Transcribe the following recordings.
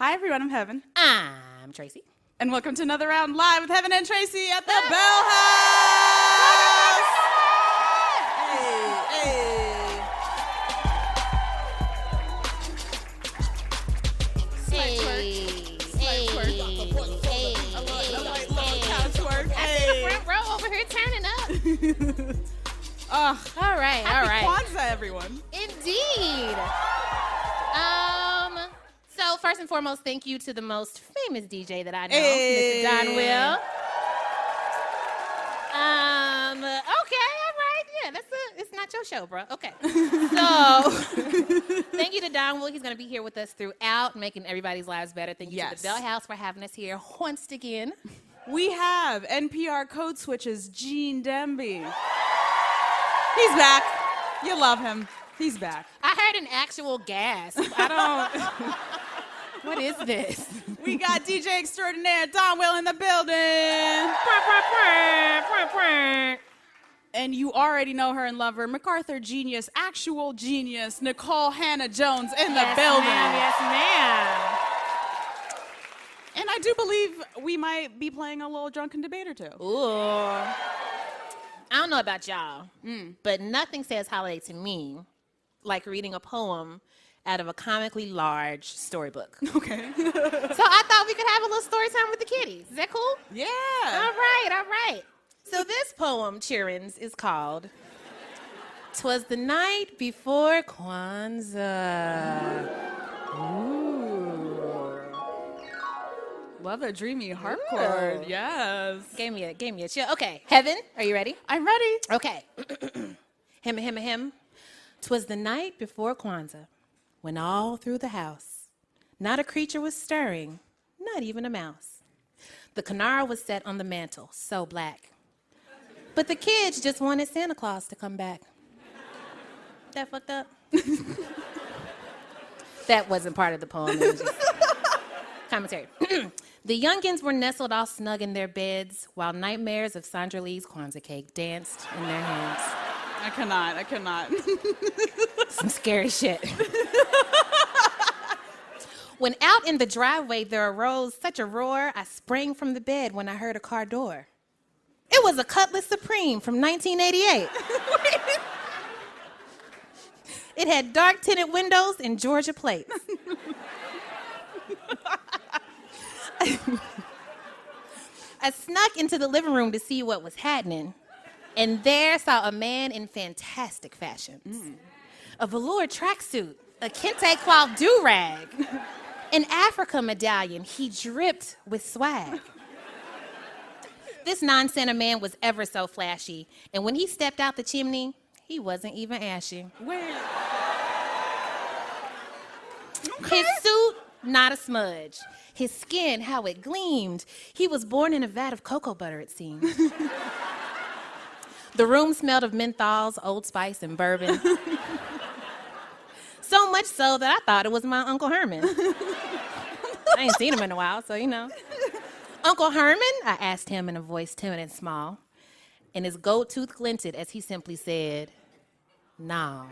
Hi, everyone. I'm Heben. I'm Tracy. And welcome to another round live with Heben and Tracy at the Bell House. Front row over here turning up. All right. Happy Kwanzaa, everyone. Indeed. So first and foremost, thank you to the most famous DJ that I know, Mr. Don Will. Okay, all right. Yeah, it's not your show, bro. Okay. So thank you to Don Will. He's going to be here with us throughout, making everybody's lives better. Thank you to the Bell House for having us here once again. We have NPR Code Switch's Gene Demby. He's back. You love him. He's back. I heard an actual gasp. What is this? We got DJ extraordinaire Don Will in the building. And you already know her and love her. MacArthur genius, actual genius, Nicole Hannah-Jones in the building. Yes, ma'am. And I do believe we might be playing a little drunken debate or two. Ooh. I don't know about y'all, but nothing says holiday to me like reading a poem out of a comically large storybook. Okay. So I thought we could have a little story time with the kiddies. Is that cool? Yeah. All right. So this poem, Cheerins, is called 'Twas the Night Before Kwanzaa. Ooh. Love a dreamy harp chord. Yes. Gave me a chill. Okay, Heben, are you ready? I'm ready. Okay. Him. 'Twas the night before Kwanzaa, when all through the house, not a creature was stirring, not even a mouse. The canara was set on the mantle, so black. But the kids just wanted Santa Claus to come back. That fucked up? That wasn't part of the poem. It was just commentary. The youngins were nestled all snug in their beds while nightmares of Sandra Lee's Kwanzaa cake danced in their hands. I cannot. Some scary shit. When out in the driveway there arose such a roar, I sprang from the bed when I heard a car door. It was a Cutlass Supreme from 1988. It had dark tinted windows and Georgia plates. I snuck into the living room to see what was happening, and there saw a man in fantastic fashions. A velour tracksuit, a kente cloth do-rag, an Africa medallion. He dripped with swag. This non-Santa man was ever so flashy, and when he stepped out the chimney, he wasn't even ashy. Wait. Okay. His suit, not a smudge. His skin, how it gleamed. He was born in a vat of cocoa butter, it seemed. The room smelled of menthols, Old Spice, and bourbon. So much so that I thought it was my Uncle Herman. I ain't seen him in a while, so you know. Uncle Herman? I asked him in a voice timid and small, and his gold tooth glinted as he simply said, "Nah."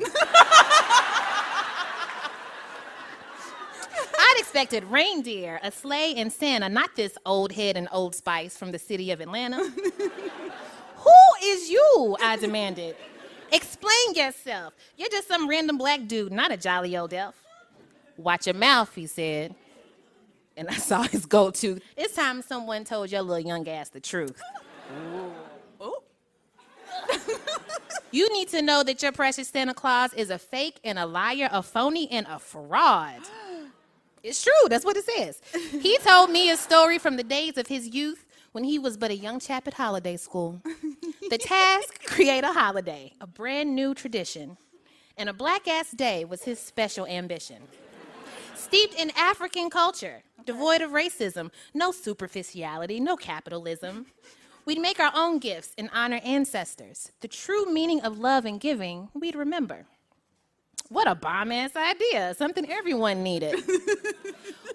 I'd expected reindeer, a sleigh, and Santa, not this old head and Old Spice from the city of Atlanta. Who is you? I demanded. Explain yourself. You're just some random black dude, not a jolly old elf. Watch your mouth, he said. And I saw his gold tooth. It's time someone told your little young ass the truth. Ooh. You need to know that your precious Santa Claus is a fake and a liar, a phony and a fraud. It's true, that's what it says. He told me a story from the days of his youth when he was but a young chap at holiday school. The task, create a holiday, a brand new tradition. And a black-ass day was his special ambition. Steeped in African culture, devoid of racism, no superficiality, no capitalism. We'd make our own gifts and honor ancestors. The true meaning of love and giving, we'd remember. What a bomb-ass idea, something everyone needed.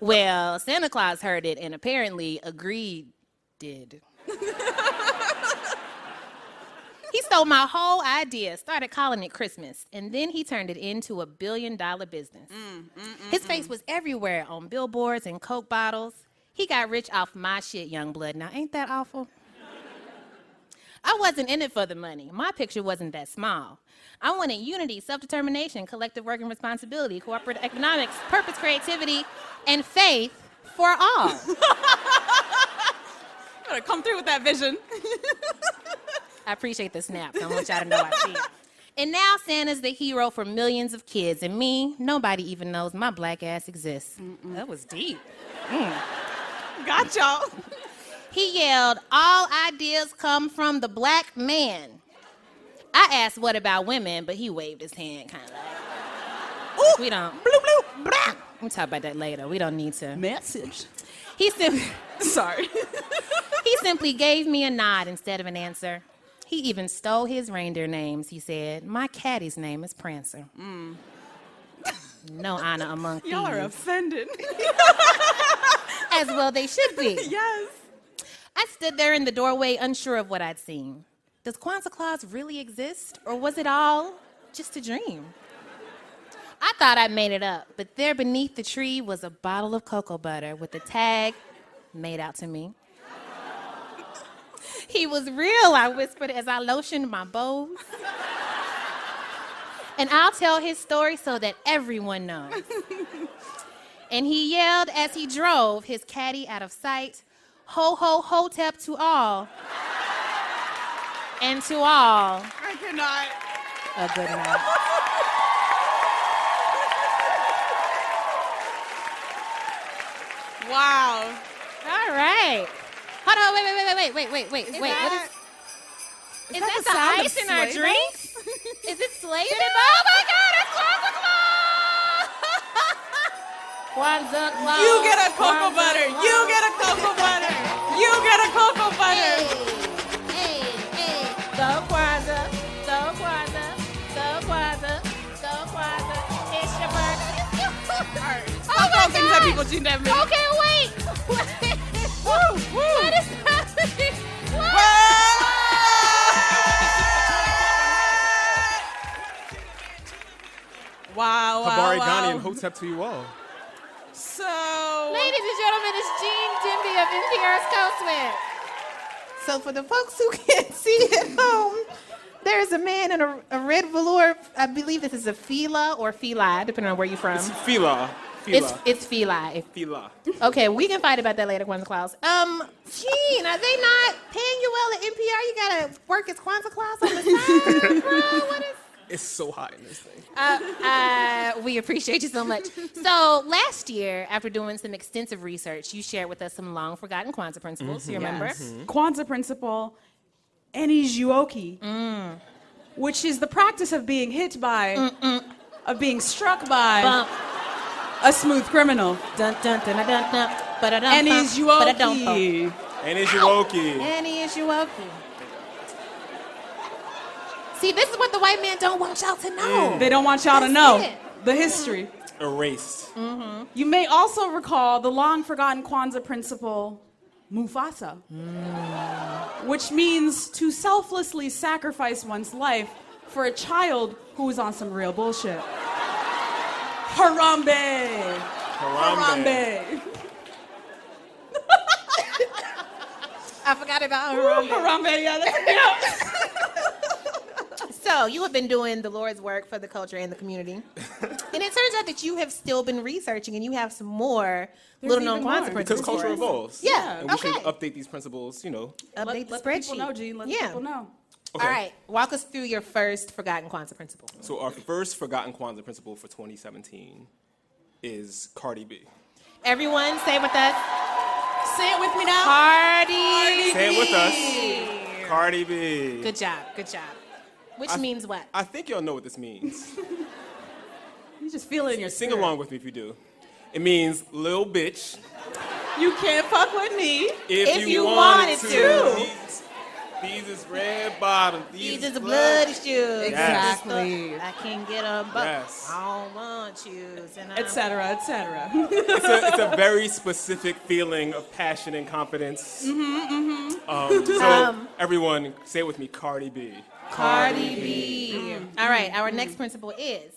Well, Santa Claus heard it and apparently agreed. He He stole my whole idea, started calling it Christmas, and then he turned it into a $1 billion business. His face was everywhere on billboards and Coke bottles. He got rich off my shit, young blood. Now, ain't that awful? I wasn't in it for the money. My picture wasn't that small. I wanted unity, self-determination, collective work and responsibility, cooperative economics, purpose, creativity, and faith for all. Gotta come through with that vision. I appreciate the snaps. I want y'all to know I see it. And now Santa's the hero for millions of kids. And me, nobody even knows my black ass exists. That was deep. Got y'all. He yelled, all ideas come from the black man. I asked, what about women? But he waved his hand kind of like, we don't. Bloop, bloop, blah. We'll talk about that later. We don't need to. Message. Sorry. He simply gave me a nod instead of an answer. He even stole his reindeer names, he said. My caddy's name is Prancer. No honor among thieves. Y'all are offended. As well they should be. Yes. I stood there in the doorway, unsure of what I'd seen. Does Kwanzaa Claus really exist, or was it all just a dream? I thought I made it up, but there beneath the tree was a bottle of cocoa butter with a tag made out to me. He was real, I whispered as I lotioned my bows. And I'll tell his story so that everyone knows. And he yelled as he drove his caddy out of sight, ho, ho, hotep to all. And to all, I cannot. a good night. Wow. All right. Hold on, wait. What is that the ice in our drinks? Is it slaving? Oh my God, it's Kwanzaa Claus! Kwanzaa Claus. You get a cocoa butter. You get a cocoa butter. You get a cocoa butter. Hey. Go Kwanzaa. Go Kwanzaa. Go Kwanzaa. Go Kwanzaa. It's your birthday. All those things that people do never. Okay, wait. What is happening? Wow. Habari Ghani and Hotep to you all. So, Ladies and gentlemen, it's Gene Demby of NPR's Code Switch. So for the folks who can't see at home, there's a man in a red velour. I believe this is a fila or feli, depending on where you're from. It's Fila. It's feli. Fila. Okay, we can fight about that later, Kwanzaa Claus. Gene, are they not paying you well at NPR? You gotta work as Kwanzaa Claus on the side, bro. What is? It's so hot in this thing. We appreciate you so much. So last year, after doing some extensive research, you shared with us some long-forgotten Kwanzaa principles. You remember? yes. Kwanzaa principle, enijuoki, which is the practice of being hit by, of being struck by Bump. a smooth criminal. Dun dun dun dun dun dun. Enijuoki. And it's Yuoki. Enijuoki. See, this is what the white man don't want y'all to know. They don't want y'all to know it. the history. Erased. You may also recall the long-forgotten Kwanzaa principle, Mufasa, which means to selflessly sacrifice one's life for a child who is on some real bullshit. Harambe! Harambe! I forgot about Harambe. Harambe, yeah, that's So you have been doing the Lord's work for the culture and the community. And it turns out that you have still been researching and you have some more little-known even Kwanzaa more. principles. Because culture evolves. Yeah, And we should okay. update these principles, Update Let the the spreadsheet. people know, Gene. Let the Yeah. people know. Okay. All right, walk us through your first forgotten Kwanzaa principle. So our first forgotten Kwanzaa principle for 2017 is Cardi B. Everyone, say it with us. Say it with me now. Cardi. Say it with us. Cardi B. Good job. Which means what? I think y'all know what this means. You just feel it in your Sing spirit. along with me if you do. It means little bitch. You can't fuck with me. If you wanted to. These is red bottom. These is bloody shoes. Exactly. I can get them, but Yes. I don't want shoes. Et cetera, et cetera. It's a very specific feeling of passion and confidence. So everyone, say it with me, Cardi B. Cardi B. All right, our next principle is?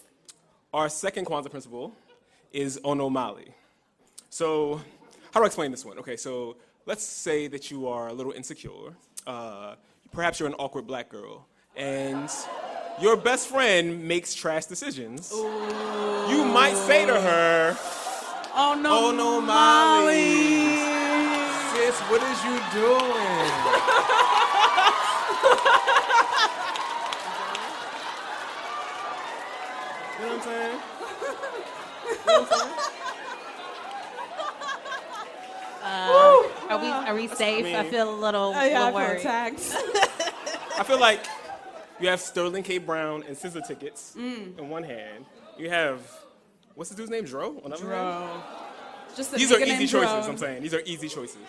Our second Kwanzaa principle is onomali. So, how do I explain this one? Okay, so let's say that you are a little insecure. Perhaps you're an awkward black girl, and your best friend makes trash decisions. Ooh. You might say to her, "Oh no, Molly, sis, what is you doing?" You know what I'm saying? Are we safe? I feel a little, I feel worried. attacked. I feel like you have Sterling K. Brown and scissor tickets in one hand. You have, what's the dude's name? Dro? Just These are easy choices, I'm saying. These are easy choices.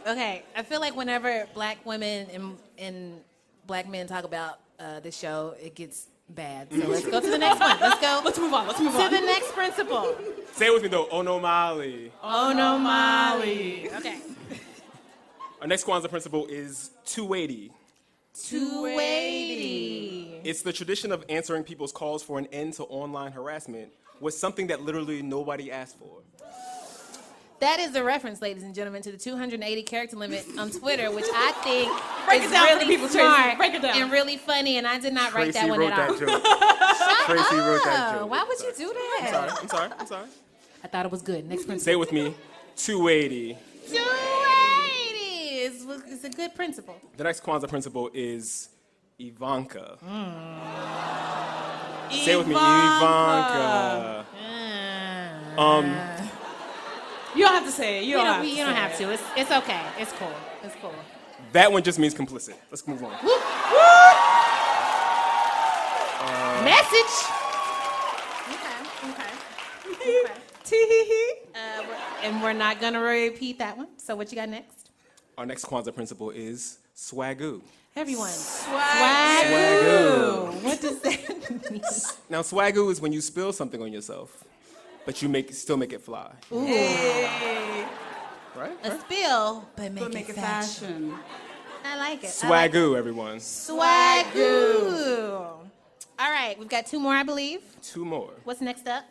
Okay, I feel like whenever black women and black men talk about this show, it gets bad. So let's go to the next one. Let's go. Let's move on. To the next principle. Say it with me though. Onomali. Onomali. Okay. Our next Kwanzaa principle is 280. 280. It's the tradition of answering people's calls for an end to online harassment with something that literally nobody asked for. That is a reference, ladies and gentlemen, to the 280 character limit on Twitter, which I think Break is it down for really the people, smart Tracy. Break it down. and really funny, and I did not write that one wrote at all. that joke. Tracy wrote that joke. Why would you do that? I'm sorry. I thought it was good. Next principle. Say it with me. 280. 280 is a good principle. The next Kwanzaa principle is Ivanka. Say it with me. Ivanka. You don't have to say it. You don't have to. It's okay. It's cool. That one just means complicit. Let's move on. Message. Okay. And we're not gonna repeat that one. So what you got next? Our next Kwanzaa principle is swagoo. Everyone. Swagoo. What does that mean? Now, swagoo is when you spill something on yourself, but you still make it fly. Ooh. Hey. Right? A spill, but make it fashion. I like it. Swagoo, everyone. Swagoo. All right, we've got two more, I believe. Two more. What's next up?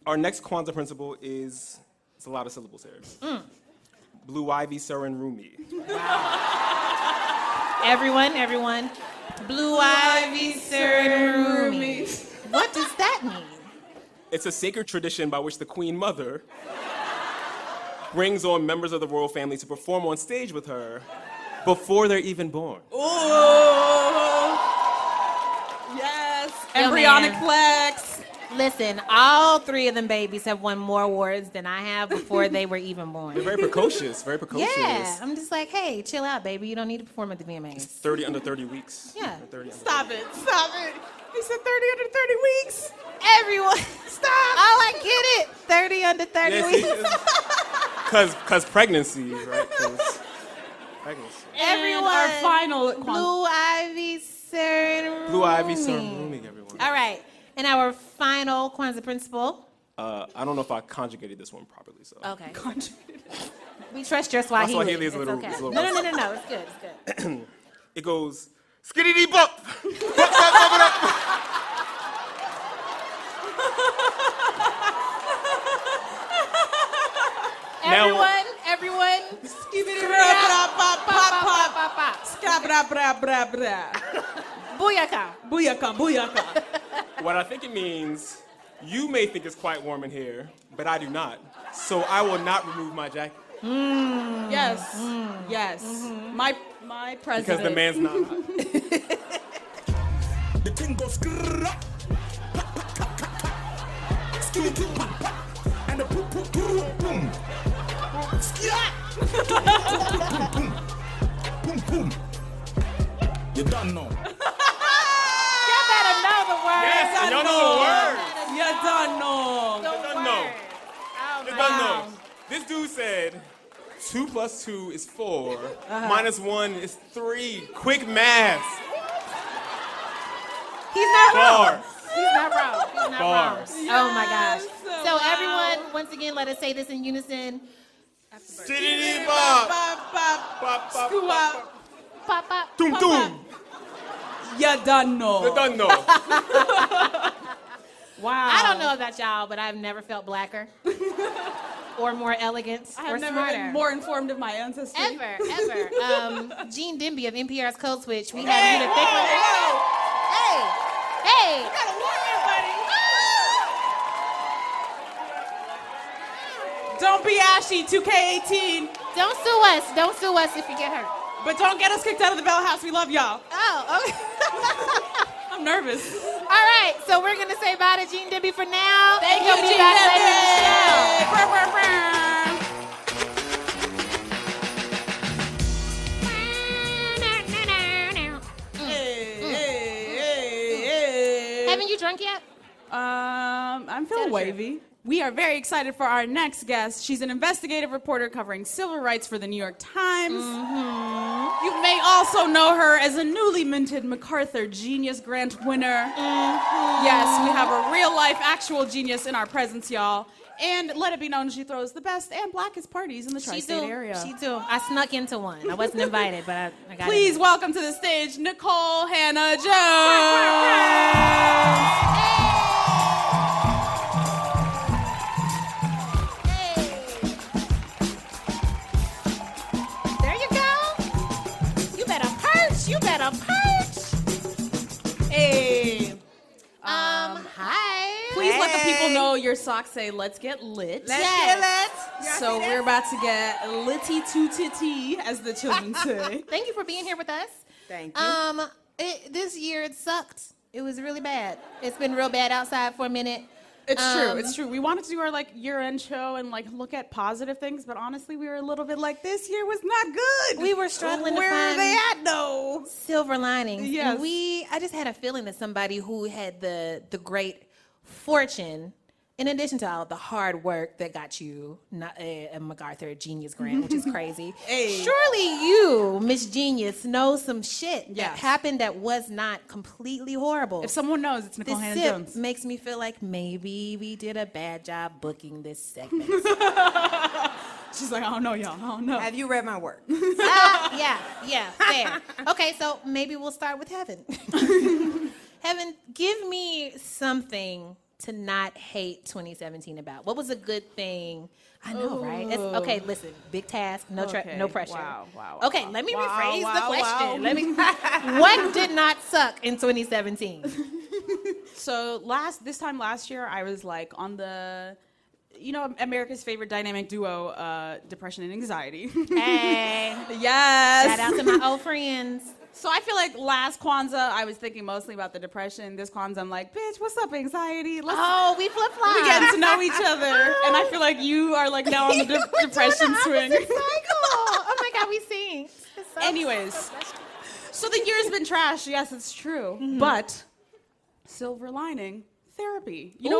Our next Kwanzaa principle is, it's a lot of syllables here. Blue Ivy, Sir, and Rumi. Wow. Everyone. Blue Ivy, Sir, and Rumi. What does that mean? It's a sacred tradition by which the Queen Mother brings on members of the royal family to perform on stage with her before they're even born. Ooh. Yes. Embryonic flex. Listen, all three of them babies have won more awards than I have before they were even born. They're very precocious. Yeah, I'm just like, hey, chill out, baby. You don't need to perform at the VMAs. 30 under 30 weeks. Yeah. Stop it. He said 30 under 30 weeks. Everyone, stop. Oh, I get it. 30 under 30 weeks. Because pregnancy, right? Pregnancy. Everyone. Our final Blue Ivy, Sir, and Rumi. Blue Ivy, Sir, and Rumi, everyone. All right. And our final Kwanzaa principle. I don't know if I conjugated this one properly, so. Okay. We trust your Swahili. My Swahili is a It's little. okay. It's a little No. It's good. It goes skiddy bop. Everyone. Booyaka. What I think it means, you may think it's quite warm in here, but I do not. So I will not remove my jacket. Yes. My president. Because the man's not hot. The thing goes and the boom boom boom boom. Boom boom. You don't know. You better know the words. Yes, and y'all know the words. You don't know. You don't know. This dude said 2 + 2 is 4. -1 is 3. Quick math. He's not wrong. Bars. He's not wrong. Bars. Oh my gosh. Yes, So wow. everyone, once again, let us say this in unison. Skiddy bop. Bop, bop. Bop, bop, Screw bop, up. bop. Pop, pop. Doom, doom. You done know. You done know. Wow. I don't know about y'all, but I've never felt blacker or more elegant I or have never smarter. been more informed of my ancestry. Ever. Gene Demby of NPR's Code Switch. We have you to think with us. Hey. You gotta warn everybody. Don't be ashy, 2K18. Don't sue us. Don't sue us if you get hurt. But don't get us kicked out of the Bell House. We love y'all. Oh, okay. I'm nervous. All right, so we're going to say bye to Gene Demby for now. Thank He'll you, be Gene back Demby. later in the show. Brr, brr, brr. Hey. Haven't you drunk yet? I'm feeling wavy. We are very excited for our next guest. She's an investigative reporter covering civil rights for the New York Times. You may also know her as a newly minted MacArthur Genius Grant winner. Yes, we have a real-life actual genius in our presence, y'all. And let it be known, she throws the best and blackest parties in the tri-state area. She do. I snuck into one. I wasn't invited, but I got Please in. welcome to the stage, Nicole Hannah Jones. There you go. You better perch. You better perch. Hey. Hi. Please let the people know your socks say, let's get lit. Let's get lit. So we're about to get litty to titty, as the children say. Thank you for being here with us. Thank you. This year it sucked. It was really bad. It's been real bad outside for a minute. It's true. It's true. We wanted to do our year-end show and look at positive things, but honestly, we were a little bit like, this year was not good. We were struggling to Where find are they at, though? silver linings. Yes. And I just had a feeling that somebody who had the great fortune, in addition to all the hard work that got you a MacArthur Genius Grant, which is crazy. Hey. Surely you, Miss Genius, know some shit that Yes. happened that was not completely horrible. If someone knows, it's Nicole this Hannah sip Jones. makes me feel like maybe we did a bad job booking this segment. She's like, I don't know, y'all. I don't know. Have you read my work? Yeah, fair. Okay, so maybe we'll start with Heaven. Heaven, give me something to not hate 2017 about. What was a good thing? I know, right? Okay, listen, big task, no Okay, pressure. wow, Okay, wow. let me Wow, rephrase wow, the question. wow. Let me. What did not suck in 2017? So this time last year, I was on the, America's favorite dynamic duo, depression and anxiety. Hey, Yes. shout out to my old friends. So I feel like last Kwanzaa, I was thinking mostly about the depression. This Kwanzaa, I'm like, bitch, what's up, anxiety? We flip flop. We getting to know each other. And I feel like you are now on the depression swing. Oh my God, we sing. Anyways, so the year's been trash. Yes, it's true. Mm-hmm. But silver lining, therapy. You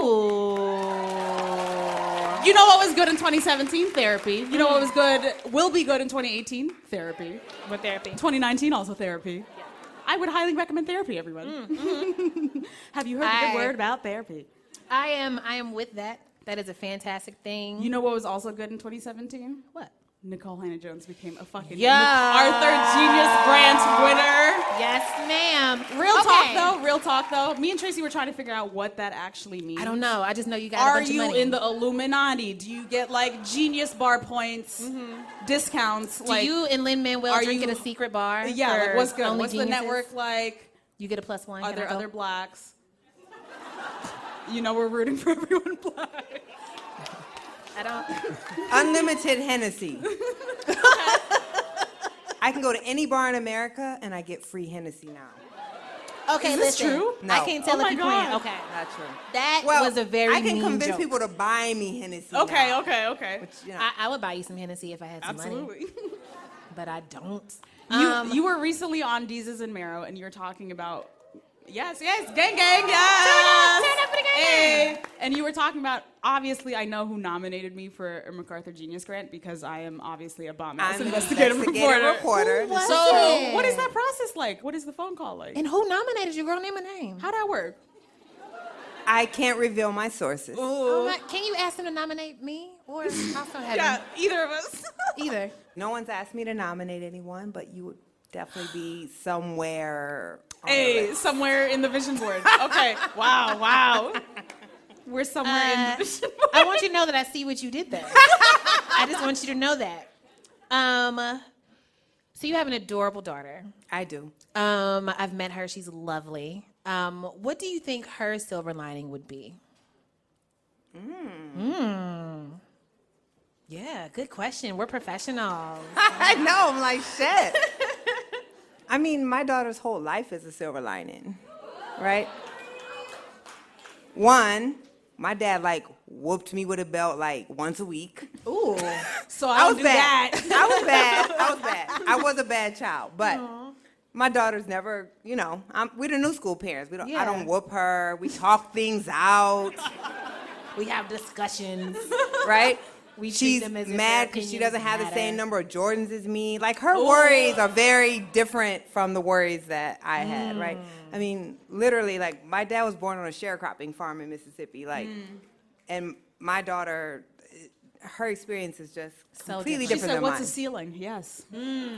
know what was good in 2017? Therapy. You know what was good, will be good in 2018? Therapy. What therapy? 2019, also therapy. Yeah. I would highly recommend therapy, everyone. Have you heard the good word about therapy? I am with that. That is a fantastic thing. You know what was also good in 2017? What? Nicole Hannah Jones became a fucking Yeah. MacArthur Genius Grant winner. Yes, ma'am. Real talk though. Me and Tracy were trying to figure out what that actually means. I don't know. I just know you got a Are bunch of you money. in the Illuminati? Do you get genius bar points, discounts? Do you and Lin-Manuel are drink you- at a secret bar? Yeah, for what's good? only What's the geniuses? network like? You get a +1. Are Can there I go? other blacks? We're rooting for everyone black. I don't. Unlimited Hennessy. I can go to any bar in America and I get free Hennessy now. Okay, Is this listen. true? No. I can't tell Oh if my you God. can. Okay. Not true. That Well, was a very I can mean convince joke. people to buy me Hennessy. Okay, now, okay. Which, I would buy you some Hennessy if I had some money, Absolutely. but I don't. You were recently on Deezus and Marrow, and you were talking about yes, gang, yes. Turn up for the gang. Hey. And you were talking about, obviously, I know who nominated me for a MacArthur Genius Grant because I am obviously a bomb-ass I'm an investigative reporter. Who was So, it? what is that process like? What is the phone call like? And who nominated you? Girl, name a name. How'd that work? I can't reveal my sources. Oh my, can you ask them to nominate me or also Heaven? Yeah, either of us. Either. No one's asked me to nominate anyone, but you would definitely be somewhere Hey, somewhere in the vision board. Okay. Wow. We're somewhere in the vision board. I want you to know that I see what you did there. I just want you to know that. So you have an adorable daughter. I do. I've met her. She's lovely. What do you think her silver lining would be? Yeah, good question. We're professionals. I know. I'm like, shit. I mean, my daughter's whole life is a silver lining, right? One, my dad like whooped me with a belt like once a week. Ooh. So I was bad. I was bad. I was a bad child, but my daughter's never, we're the new school parents. I don't whoop her. We talk things out. We have discussions. Right? She's mad because she doesn't have the same number of Jordans as me. Like, her worries are very different from the worries that I had, right? I mean, literally, like, my dad was born on a sharecropping farm in Mississippi, like, and my daughter, her experience is just completely She different said, than what's mine. a ceiling? Yes.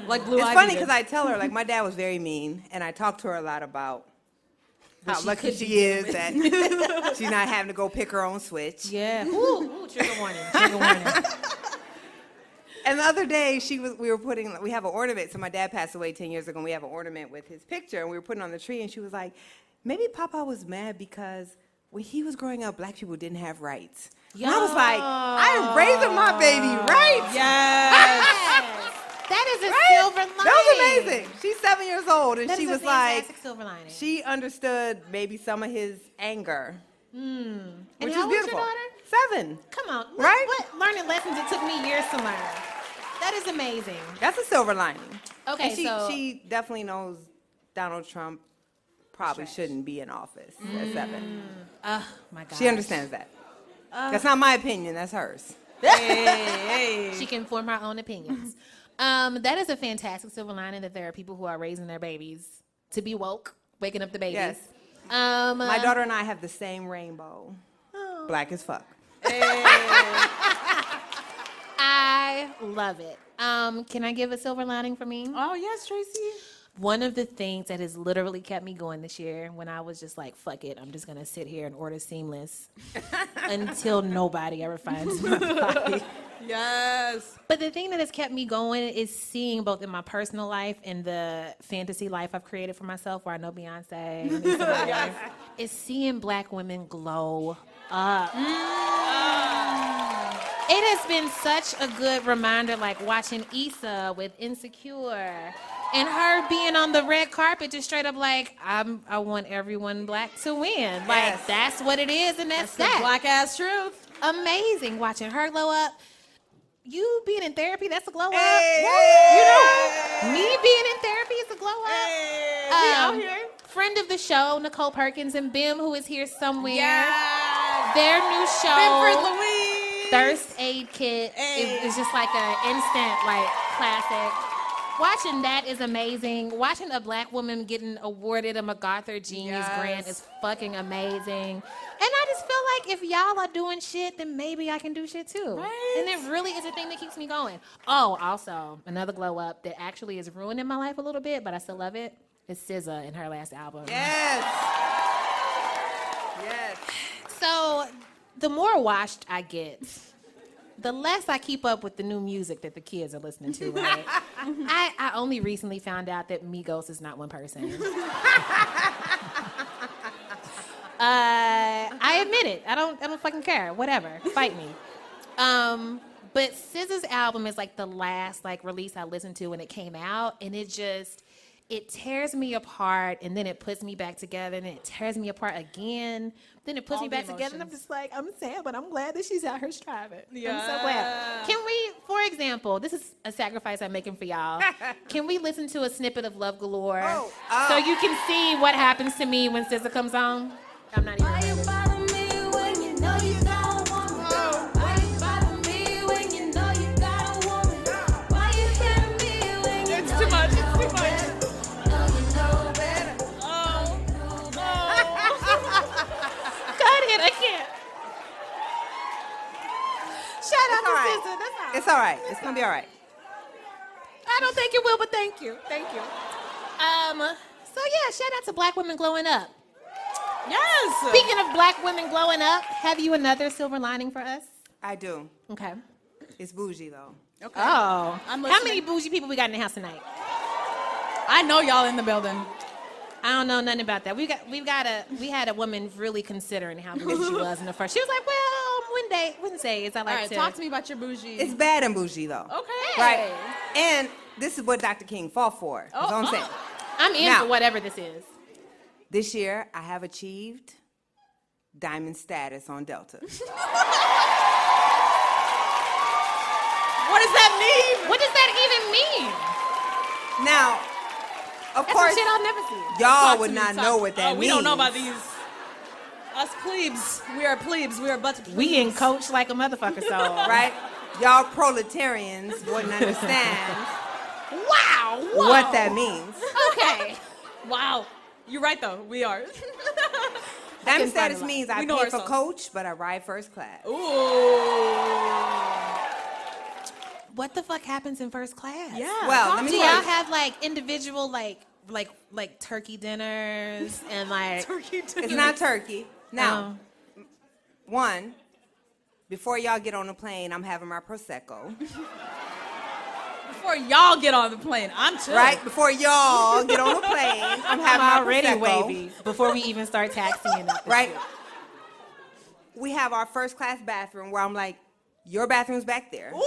Like Blue It's Ivy funny did. because I tell her, like, my dad was very mean, and I talk to her a lot about how she lucky could she be is that she's not having to go pick her own switch. Yeah. Ooh, trigger warning. Trigger warning. And the other day, we have an ornament. So my dad passed away 10 years ago, and we have an ornament with his picture, and we were putting it on the tree, and she was like, maybe Papa was mad because when he was growing up, black people didn't have rights. And I was like, I am raising my baby right. Yes. That is a silver lining. That was amazing. She's 7 years old, and That she is a was like, fantastic silver lining. she understood maybe some of his anger, which And is how old is beautiful. your daughter? 7. Come on. Right? What learning lessons it took me years to learn. That is amazing. That's a silver lining. Okay, And so she definitely knows Donald Trump probably shouldn't be in office at 7. oh my God. She understands that. That's not my opinion. That's hers. She can form her own opinions. That is a fantastic silver lining that there are people who are raising their babies to be woke, waking up the babies. Yes. My daughter and I have the same rainbow. Black as fuck. I love it. Can I give a silver lining for me? Oh, yes, Tracy. One of the things that has literally kept me going this year when I was just like, fuck it, I'm just going to sit here and order seamless until nobody ever finds my body. Yes. But the thing that has kept me going is seeing both in my personal life and the fantasy life I've created for myself, where I know Beyonce and somebody else, is seeing black women glow up. It has been such a good reminder, like watching Issa with Insecure and her being on the red carpet just straight up like, I want everyone black to win. Like, Yes. that's what it is, and that's The that. black ass truth. Amazing watching her glow up. You being in therapy, that's a glow up. Hey. Me being in therapy is a glow up. We out here. Friend of the show, Nicole Perkins, and Bim, who is here somewhere. Yeah. Their new show, Benford Louise. Thirst Aid Kit, is just like an instant, like, classic. Watching that is amazing. Watching a black woman getting awarded a MacArthur Genius Grant is fucking amazing. And I just feel like if y'all are doing shit, then maybe I can do shit too. Right. And it really is a thing that keeps me going. Oh, also, another glow up that actually is ruining my life a little bit, but I still love it, is SZA in her last album. Yes. Yes. So the more washed I get, the less I keep up with the new music that the kids are listening to, right? I only recently found out that Migos is not one person. I admit it. I don't fucking care. Whatever. Fight me. But SZA's album is like the last like release I listened to when it came out, and it tears me apart, and then it puts me back together, and it tears me apart again. Then it puts All me the back together, and I'm emotions. just like, I'm sad, but I'm glad that she's out here striving. I'm so Yeah. glad. Can we, for example, this is a sacrifice I'm making for y'all. Can we listen to a snippet of Love Galore so you can see what happens to me when SZA comes on? I'm not even. Why you bother me when you know you got a woman? Why you bother me when you know you got a woman? Why you hit me when you It's know too much. you It's too much. know better? Cut it, I can't. Shout out It's all to right. SZA. That's all. It's all right. It's gonna be all right. I don't think it will, but thank you. Thank you. So yeah, shout out to Black women glowing up. Yes. Speaking of Black women glowing up, have you another silver lining for us? I do. Okay. It's bougie though. Okay. Oh, I'm how listening. many bougie people we got in the house tonight? I know y'all in the building. I don't know nothing about that. We had a woman really considering how bougie she was in the first. She was like, well, Wednesdays I All like right, to. talk to me about your bougie. It's bad and bougie though. Okay. Right. And this is what Dr. King fought for. That's what I'm saying. I'm in Now- for whatever this is. This year, I have achieved diamond status on Delta. What does that mean? What does that even mean? Now, of That's course, some shit I'll never see. y'all Talk would to me, not talk- know what that we means. don't know about these. Us plebes. We are plebes. We are but plebes. We in coach like a motherfucker, so. Right? Y'all proletarians wouldn't understand Wow. Whoa. what that means. Okay. Wow. You're right though. We are. Diamond find status a lot. means I We know pay for ourselves. coach, but I ride first class. Ooh. What the fuck happens in first class? Yeah. Well, talk let me to Do tell y'all you. have like individual like turkey dinners and like Turkey dinner. It's not turkey. Now, Oh. one, before y'all get on the plane, I'm having my Prosecco. Before y'all get on the plane, I'm chill. Right? Before y'all get on the plane, I'm having I'm my already Prosecco. wavy before we even start taxiing up. this Right? shit. We have our first class bathroom where I'm like, your bathroom's back there. Ooh. Ooh.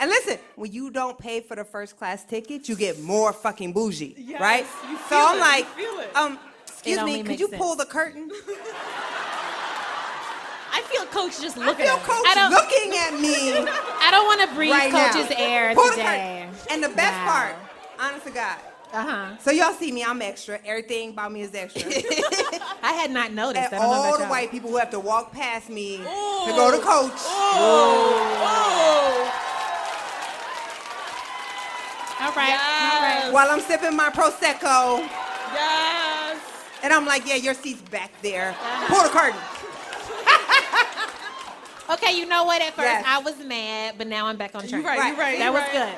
And listen, when you don't pay for the first class ticket, you get more fucking bougie, Yes, right? you So feel I'm it, like, you feel it. excuse only me, could makes you sense. pull the curtain? I feel Coach just I looking feel at me. Coach I don't- looking at me I don't want to breathe right Coach's now. air Pull the today. curtain. And the best Wow. part, honest to God, Uh-huh. so y'all see me, I'm extra. Everything about me is extra. I had not noticed. And I don't know all about the y'all. white people who have to walk past me to go to Coach. Oh. All right. Yes. While I'm sipping my Prosecco, Yes. and I'm like, yeah, your seat's back there. Pull the curtain. Okay, you know what? At first Yes. I was mad, but now I'm back on track. You right. You right. That you was right. good.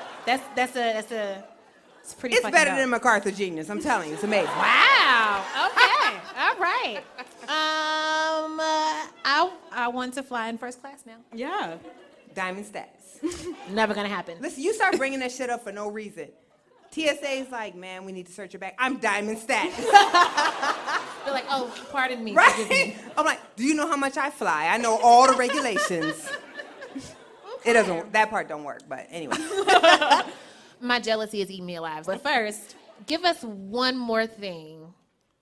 It's pretty. It's fucking better dope. than MacArthur Genius. I'm telling you, it's amazing. Wow. Okay. All right. I want to fly in first class now. Yeah. Diamond status. Never gonna happen. Listen, you start bringing that shit up for no reason. TSA's like, man, we need to search your bag. I'm diamond status. They're like, oh, pardon me. Forgive Right? me. I'm like, do you know how much I fly? I know all the regulations. It doesn't, that part don't work, but anyway. My jealousy is eating me alive. But first, give us one more thing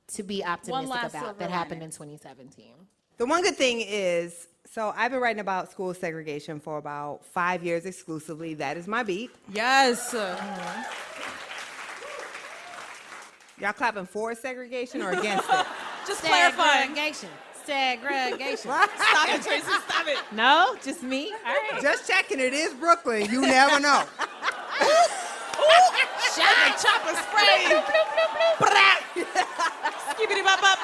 to be optimistic last about silver that happened lining. in 2017. The one good thing is, so I've been writing about school segregation for about 5 years exclusively. That is my beat. Yes. Y'all clapping for segregation or against it? Just clarifying. Segregation. Stop it, Tracy. Stop it. No, just me. All right. Just checking, it is Brooklyn. You never know. Shot. Chopper spray. Skibbity bop bop.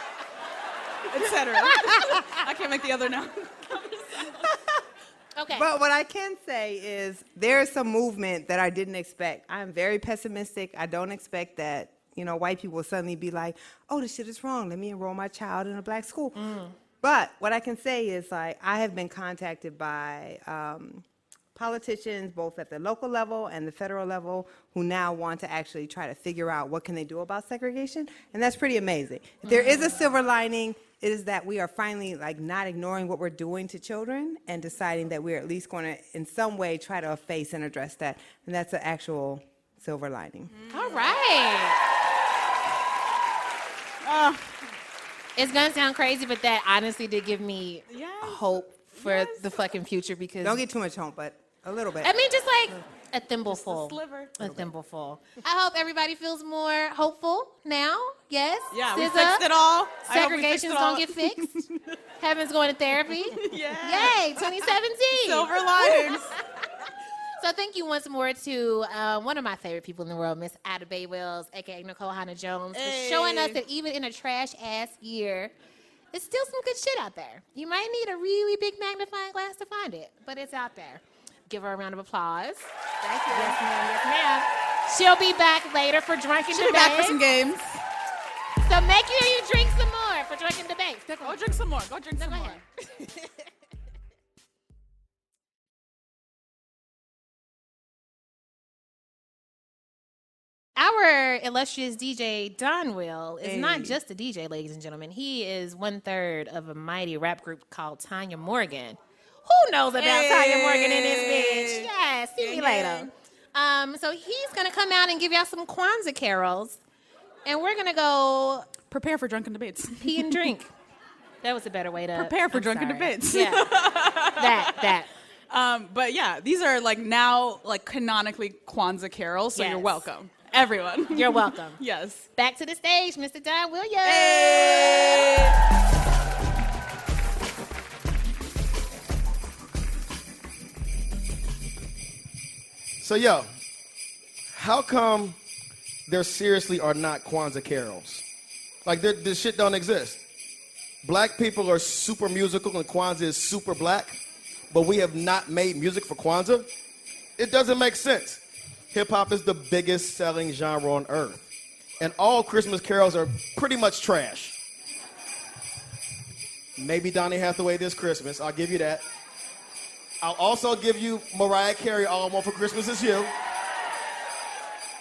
Etc. I can't make the other now. Okay. But what I can say is there is some movement that I didn't expect. I'm very pessimistic. I don't expect that, white people will suddenly be like, oh, this shit is wrong. Let me enroll my child in a black school. But what I can say is, like, I have been contacted by politicians, both at the local level and the federal level, who now want to actually try to figure out what can they do about segregation. And that's pretty amazing. If there is a silver lining, it is that we are finally, like, not ignoring what we're doing to children and deciding that we're at least going to, in some way, try to face and address that. And that's an actual silver lining. All right. It's gonna sound crazy, but that honestly did give me Yes. hope for the fucking future because Don't get too much hope, but a little bit. I mean, just like a thimbleful. sliver. A thimbleful. I hope everybody feels more hopeful now. Yes. Yeah, we SZA. fixed it all. I hope we fixed Segregation's it all. gonna get fixed. Heaven's going to therapy. Yeah. Yay, 2017. Silver linings. So thank you once more to one of my favorite people in the world, Miss Ada Bay Wells, aka Nicole Hannah Jones, for showing us that even in a trash-ass year, there's still some good shit out there. You might need a really big magnifying glass to find it, but it's out there. Give her a round of applause. Thank you. Yes, ma'am. Yes, ma'am. She'll be back later for drunken She'll be debates. back for some games. So make sure you drink some more for drunken debates. Go Go drink some more. Go drink some more. ahead. Our illustrious DJ Don Will is not just a DJ, ladies and gentlemen. He is 1/3 of a mighty rap group called Tanya Morgan. Who knows about Tanya Morgan in this bitch? Yeah, see me later. So he's gonna come out and give y'all some Kwanzaa carols, and we're gonna go Prepare for drunken debates. pee and drink. That was a better way to Prepare for I'm drunken sorry. debates. Yeah, that. But yeah, these are now canonically Kwanzaa carols, so you're Yes. welcome. Everyone. You're welcome. Yes. Back to the stage, Mr. Don Williams. So, yo, how come there seriously are not Kwanzaa carols? Like, this shit don't exist. Black people are super musical and Kwanzaa is super black, but we have not made music for Kwanzaa? It doesn't make sense. Hip-hop is the biggest selling genre on earth, and all Christmas carols are pretty much trash. Maybe Donny Hathaway this Christmas, I'll give you that. I'll also give you Mariah Carey, All I Want for Christmas Is You.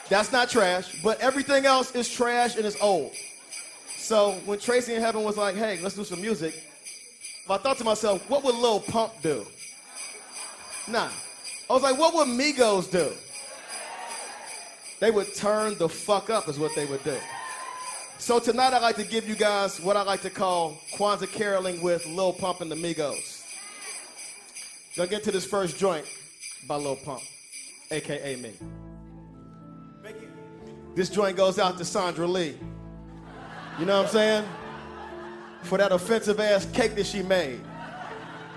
That's not trash, but everything else is trash and it's old. So when Tracy and Heben was like, hey, let's do some music, I thought to myself, what would Lil Pump do? Nah. I was like, what would Migos do? They would turn the fuck up is what they would do. So tonight I'd like to give you guys what I like to call Kwanzaa caroling with Lil Pump and the Migos. Gonna get to this first joint by Lil Pump, AKA me. This joint goes out to Sandra Lee. You know what I'm saying? For that offensive ass cake that she made.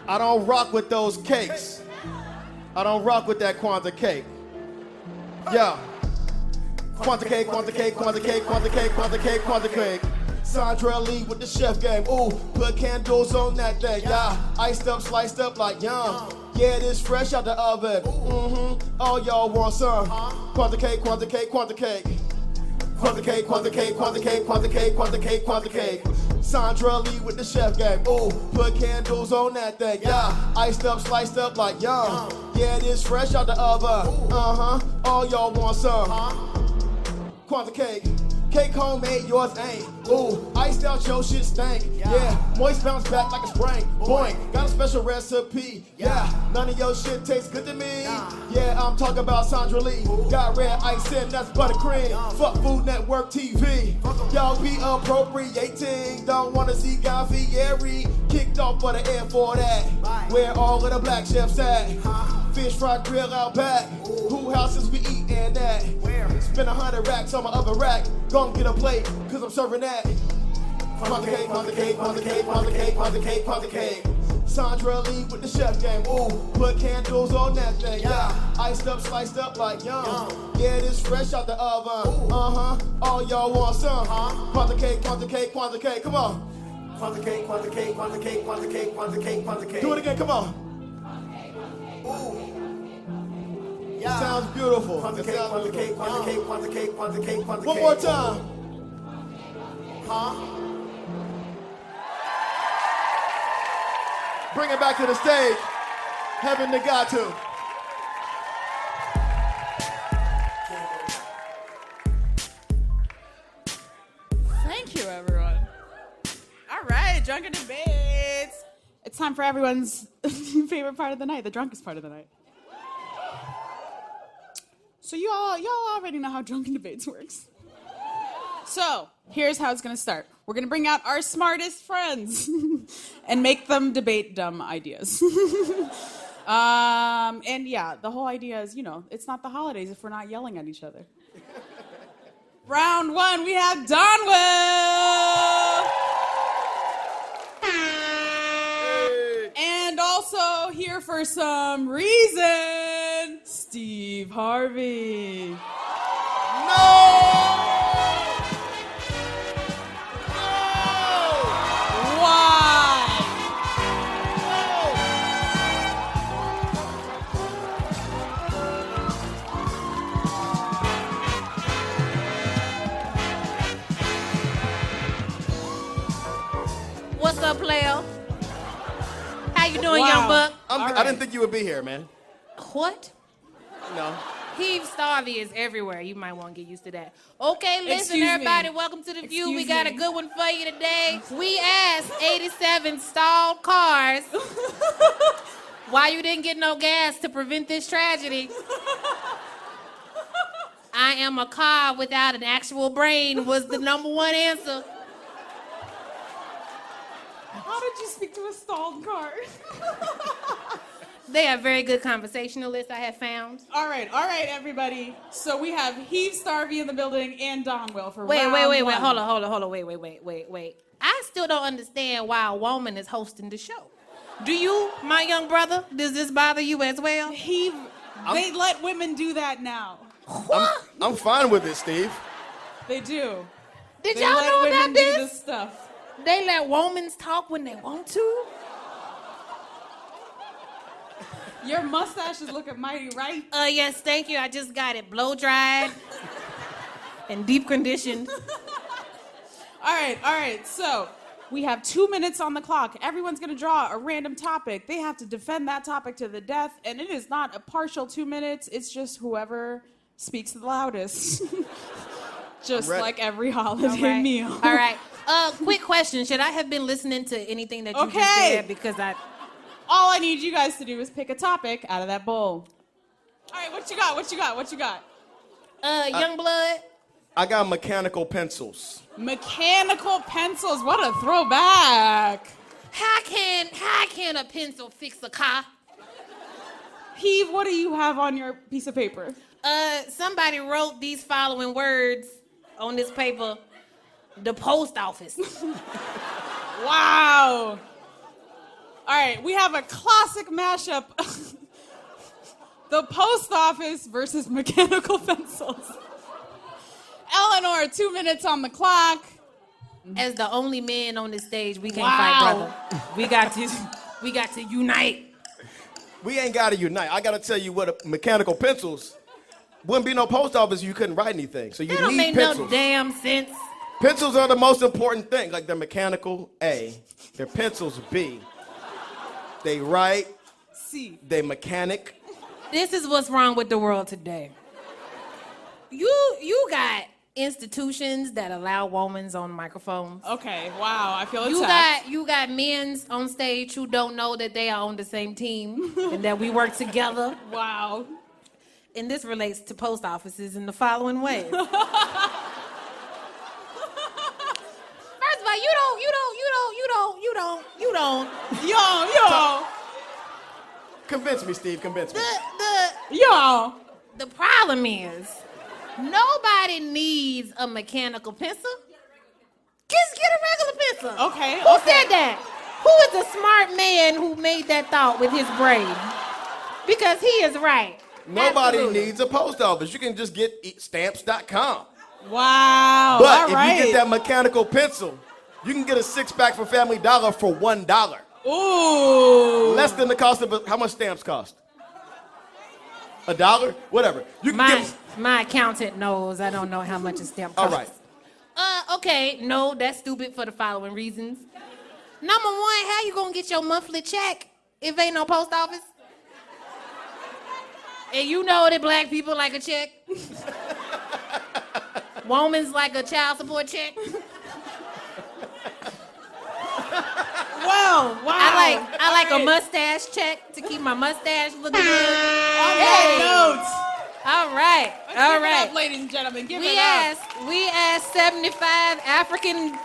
I don't rock with those cakes. I don't rock with that Kwanzaa cake. Yeah. Kwanzaa cake, Kwanzaa cake, Kwanzaa cake, Kwanzaa cake, Kwanzaa cake, Kwanzaa cake. Sandra Lee with the chef game. Ooh, put candles on that thing. Yeah, iced up, sliced up like yum. Yeah, this fresh out the oven. Mm-hmm. All y'all want some? Kwanzaa cake, Kwanzaa cake, Kwanzaa cake. Kwanzaa cake, Kwanzaa cake, Kwanzaa cake, Kwanzaa cake, Kwanzaa cake, Kwanzaa cake. Sandra Lee with the chef game. Ooh, put candles on that thing. Yeah, iced up, sliced up like yum. Yeah, this fresh out the oven. Uh-huh. All y'all want some? Kwanzaa cake. Cake homemade, yours ain't. Ooh, iced out, your shit stank. Yeah, moist bounce back like a spring. Boing, got a special recipe. Yeah, none of your shit tastes good to me. Yeah, I'm talking about Sandra Lee. Got red ice in, that's buttercream. Fuck Food Network TV. Y'all be appropriating. Don't wanna see Guy Fieri kicked off for the air for that. Where all of the black chefs at? Fish fry grill out back. Who houses we eatin' at? Spend 100 racks on my other rack. Gon' get a plate, cause I'm serving that. Kwanzaa cake, Kwanzaa cake, Kwanzaa cake, Kwanzaa cake, Kwanzaa cake, Kwanzaa cake. Sandra Lee with the chef game. Ooh, put candles on that thing. Yeah, iced up, sliced up like yum. Yeah, this fresh out the oven. Uh-huh. All y'all want some? Kwanzaa cake, Kwanzaa cake, Kwanzaa cake. Come on. Kwanzaa cake, Kwanzaa cake, Kwanzaa cake, Kwanzaa cake, Kwanzaa cake, Kwanzaa cake. Do it again, come on. Ooh. It sounds beautiful. Kwanzaa cake, Kwanzaa cake, Kwanzaa cake, Kwanzaa cake, Kwanzaa cake, Kwanzaa cake. One more time. Bring it back to the stage. Heben Nigatu. Thank you, everyone. All right, drunken debates. It's time for everyone's favorite part of the night, the drunkest part of the night. So y'all already know how drunken debates works. So here's how it's gonna start. We're gonna bring out our smartest friends and make them debate dumb ideas. And yeah, the whole idea is, it's not the holidays if we're not yelling at each other. Round one, we have Donwell. And also here for some reason, Steve Harvey. player. How you doing, Wow. young buck? I didn't think you would be here, man. What? No. Heave Starvey is everywhere. You might want to get used to that. Okay, listen, Excuse me. everybody. Welcome to The View. We Excuse got a me. good one for you today. We asked 87 stalled cars why you didn't get no gas to prevent this tragedy. I am a car without an actual brain was the number one answer. How did you speak to a stalled car? They are very good conversationalists, I have found. All right, everybody. So we have Heave Starvey in the building and Donwell for Wait, round wait. one. Hold on. Wait. I still don't understand why a woman is hosting the show. Do you, my young brother? Does this bother you as well? Heave, they let women do that now. I'm fine with it, Steve. They do. Did They y'all let know women about do this? this stuff. They let women talk when they want to? Your mustache is looking mighty right. Yes, thank you. I just got it blow dried and deep conditioned. All right. So we have 2 minutes on the clock. Everyone's going to draw a random topic. They have to defend that topic to the death. And it is not a partial 2 minutes. It's just whoever speaks the loudest. Just ready. like every holiday All right. meal. All right. Quick question. Should I have been listening to anything that you just Okay. said? Because All I need you guys to do is pick a topic out of that bowl. All right, what you got? young blood. I got mechanical pencils. Mechanical pencils. What a throwback. How can a pencil fix a car? Heave, what do you have on your piece of paper? Somebody wrote these following words on this paper. The post office. Wow. All right, we have a classic mashup. The post office versus mechanical pencils. Eleanor, 2 minutes on the clock. As the only man on this stage, we can't Wow. fight, brother. We got to unite. We ain't got to unite. I got to tell you what, mechanical pencils, wouldn't be no post office, you couldn't write anything. So you That don't need make pencils. no damn sense. Pencils are the most important thing. Like they're mechanical, A. They're pencils, B. They write, See. they mechanic. This is what's wrong with the world today. You got institutions that allow women on microphones. Okay, wow, I feel attacked. You got men's on stage who don't know that they are on the same team and that we work together. Wow. And this relates to post offices in the following ways. First of all, you don't. Yo. Convince me, Steve, convince me. Yo. The problem is, nobody needs a mechanical pencil. Just get a regular pencil. Okay. Who said that? Who is the smart man who made that thought with his brain? Because he is right. Nobody Absolutely. needs a post office. You can just get stamps.com. Wow. But all if right. you get that mechanical pencil, you can get a 6-pack for Family Dollar for $1. Ooh. Less than the cost of how much stamps cost? $1? Whatever. You can get. My accountant knows. I don't know how much a stamp All costs. right. Okay. No, that's stupid for the following reasons. Number one, how you gonna get your monthly check if ain't no post office? And you know that black people like a check. Woman's like a child support check. Well, wow. I like All a right. mustache check to keep my mustache looking good. On that note. All right. Let's All give it right. up, ladies and gentlemen. Give We it up. asked 75 African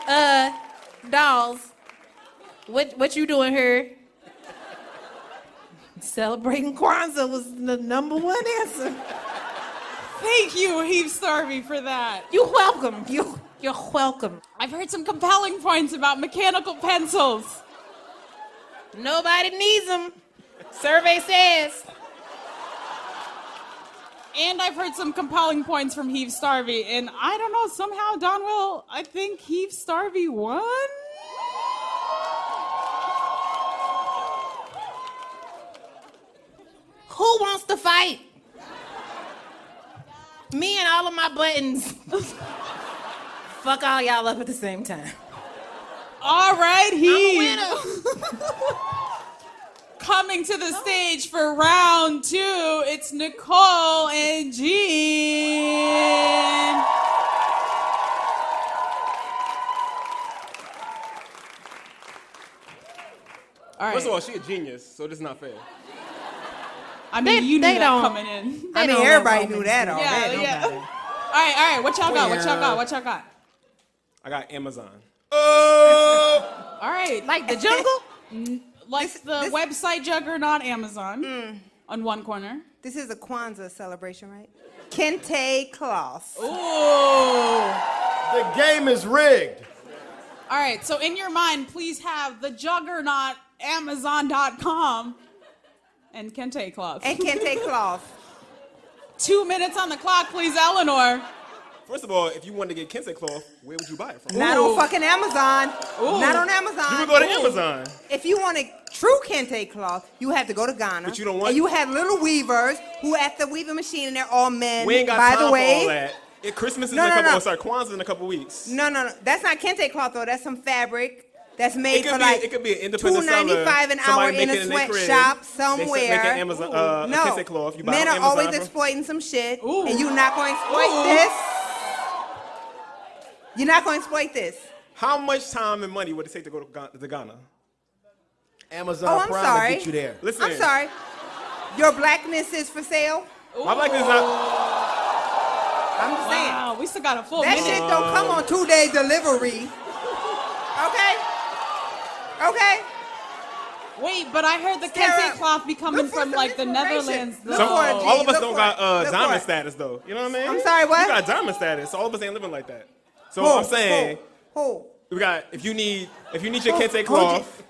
dolls. What you doing here? Celebrating Kwanzaa was the number one answer. Thank you, Heave Starvey, for that. You're welcome. You're welcome. I've heard some compelling points about mechanical pencils. Nobody needs them. Survey says. And I've heard some compelling points from Heave Starvey. And I don't know, somehow, Donwell, I think Heave Starvey won? Who wants to fight? Me and all of my buttons. Fuck all y'all up at the same time. All right, he winner. coming to the stage for round 2. It's Nicole and Jean. All right. First of all, she a genius, so this is not fair. I mean, you knew they that don't- coming in. I mean, don't everybody know knew that already. Yeah. All right. What y'all got? What y'all got? I got Amazon. All right. Like the jungle? Like the this- website juggernaut Amazon on one corner. This is a Kwanzaa celebration, right? Kente cloth. Ooh. The game is rigged. All right, so in your mind, please have the juggernaut Amazon.com and Kente cloth. And Kente cloth. 2 minutes on the clock, please, Eleanor. First of all, if you wanted to get Kente cloth, where would you buy it from? Not on fucking Amazon. Ooh. Not on Amazon. You would go to Amazon. If you want a true Kente cloth, you have to go to Ghana. But you don't want- And you have little weavers who at the weaving machine, and they're all men. We ain't got By time the way, for all that. Christmas is No, in a no, couple. no. Oh, sorry, Kwanzaa in a couple weeks. No. That's not Kente cloth though. That's some fabric that's made It could for be- like it could be an independent $2.95 an seller. hour Somebody in make a it in their crib. sweatshop They somewhere. make an Amazon, a no, Kente cloth. You buy men it on are always Amazon. exploiting some shit, Ooh. and you're not going to exploit Ooh. this. You're not going to exploit this. How much time and money would it take to go to Ghana? Amazon Oh, I'm Prime sorry. will get you there. Listen. I'm sorry. Your blackness is for sale. My black is not. I'm just saying. Wow, we still got a full That minute. shit don't come on 2-day delivery. Okay? Wait, but I heard the Sarah, Kente cloth be coming look for from some like the inspiration. Netherlands. Look Some, for it, all G. of us Look don't for got it. Look for diamond it. status though. You know what I mean? I'm sorry, what? We got diamond status. All of us ain't living like that. So Who? I'm saying Who? we got if you need your Kente Who- cloth,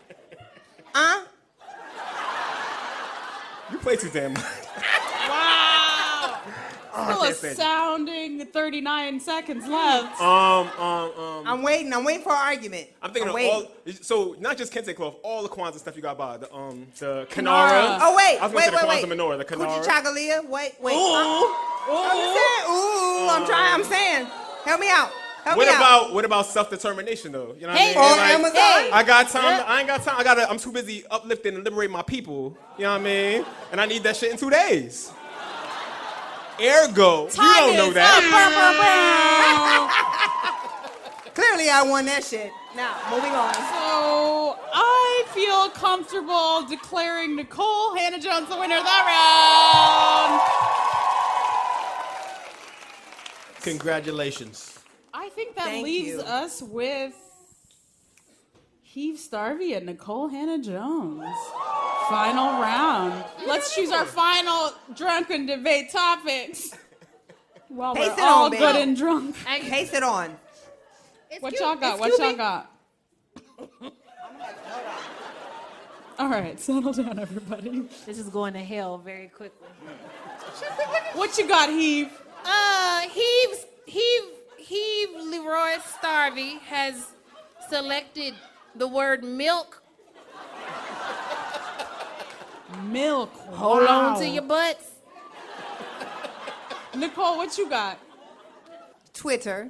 Huh? you play too damn much. Wow. Still a can't stand you. sounding 39 seconds left. I'm waiting for an argument. I'm thinking waiting. of all. So not just Kente cloth, all the Kwanzaa stuff you got by the Kanara. Kanara. Oh, wait. I was gonna say the Wait. Kwanzaa menorah, the Kanara. Coochie Chagalia? Wait. Ooh. I'm saying. I'm saying. Help me out. What about self-determination though? You know what Hey. I mean? On Like, Amazon? I got time. I ain't got time. I'm too busy uplifting and liberating my people. You know what I mean? And I need that shit in 2 days. Ergo, you don't know that. Clearly, I won that shit. Now, moving on. So I feel comfortable declaring Nicole Hannah Jones the winner of that round. Congratulations. I think that Thank leaves you. us with Heave Starvey and Nicole Hannah Jones. Final round. Let's choose our final drunken debate topics. While Pace we're it all on, good baby. and drunk. Pace it on. What y'all got? What y'all got? All right, settle down, everybody. This is going to hell very quickly. What you got, Heave? Heave Leroy Starvey has selected the word milk. Milk. Hold on to your butts. Nicole, what you got? Twitter.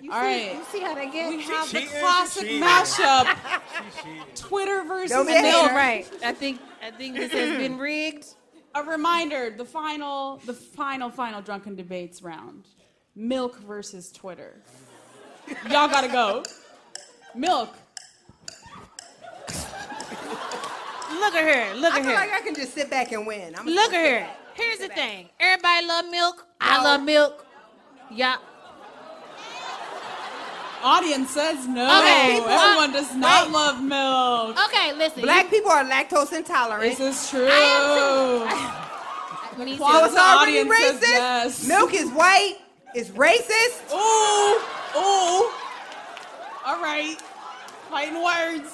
All right. You see how they get? We have the cheating, classic she cheating. mashup. Twitter versus Don't be a milk. hater. Right. I think this has been rigged. A reminder, the final drunken debates round. Milk versus Twitter. Y'all gotta go. Milk. Look at her. Look I at feel her. like I can just sit back and win. Look at her. Here's the thing. Everybody love milk. I love milk. Yeah. Audience says no. Okay. Everyone does not Wait. love milk. Okay, listen. Black people are lactose intolerant. This is true. Me too. So it's already Audience says racist. yes. Milk is white. It's racist. Ooh. Ooh. All right. Fighting words.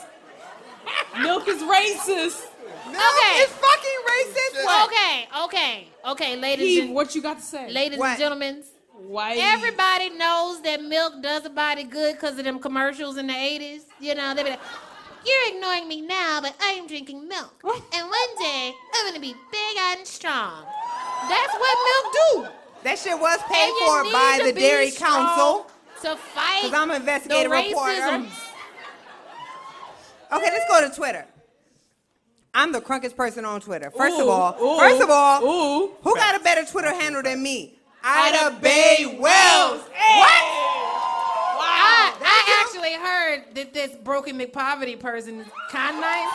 Milk is racist. Milk Okay. is fucking racist. What? Okay, ladies Heave, and what you got to say? ladies What? and gentlemen. Why? Everybody knows that milk does a body good because of them commercials in the 80s. You know, they be like, you're ignoring me now, but I am drinking milk. And one day, I'm going to be big and strong. That's what milk do. That shit was And paid you for need by to the be Dairy strong Council. to fight Because I'm an investigative the reporter. racism. Okay, let's go to Twitter. I'm the crunkest person on Twitter. First of Ooh, all, ooh. who got a better Twitter handle than me? Ida Bay Wells. What? I actually heard that this broken McPoverty person is kind of nice.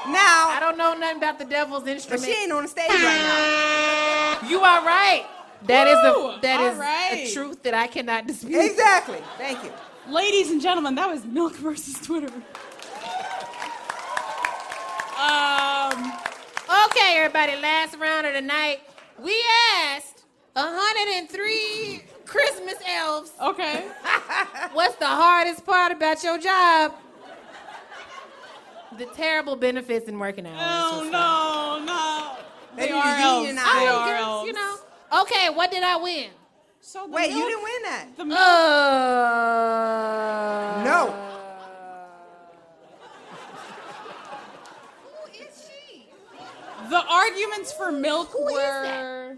Now, I don't know nothing about the devil's but instrument. she ain't on the stage right You are right. That is Woo! a Alright. truth that I cannot dispute. now. Exactly. Thank you. Ladies and gentlemen, that was Milk versus Twitter. Okay, everybody, last round of the night. We asked 103 Christmas elves, Okay. what's the hardest part about your job? The terrible benefits in working hours. No. They are need to elves. unionize. They I are guess, elves. you know. Okay, what did I win? So the Wait, you milk- didn't win that. The milk. No. Who is she? The arguments for milk Who is were,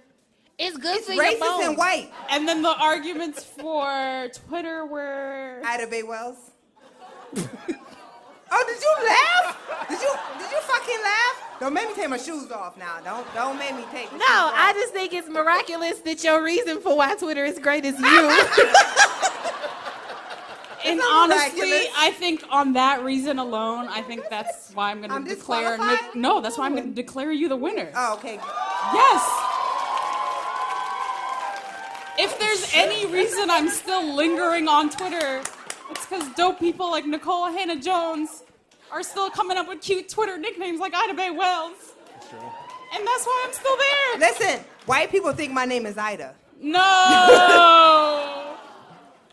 It's good It's for your racist bones. and white. and then the arguments for Twitter were. Ida Bay Wells. Oh, did you laugh? Did you fucking laugh? Don't make me take my shoes off now. Don't make me take my No, shoes off. I just think it's miraculous that your reason for why Twitter is great is you. And not honestly, miraculous. I think on that reason alone, I think that's why I'm I'm going to declare. disqualified? No, that's why I'm going to declare you the winner. Oh, okay. Yes. If there's any reason I'm still lingering on Twitter, it's because dope people like Nicole Hannah-Jones are still coming up with cute Twitter nicknames like Ida Bay Wells. That's true. And that's why I'm still there. Listen, white people think my name is Ida. No.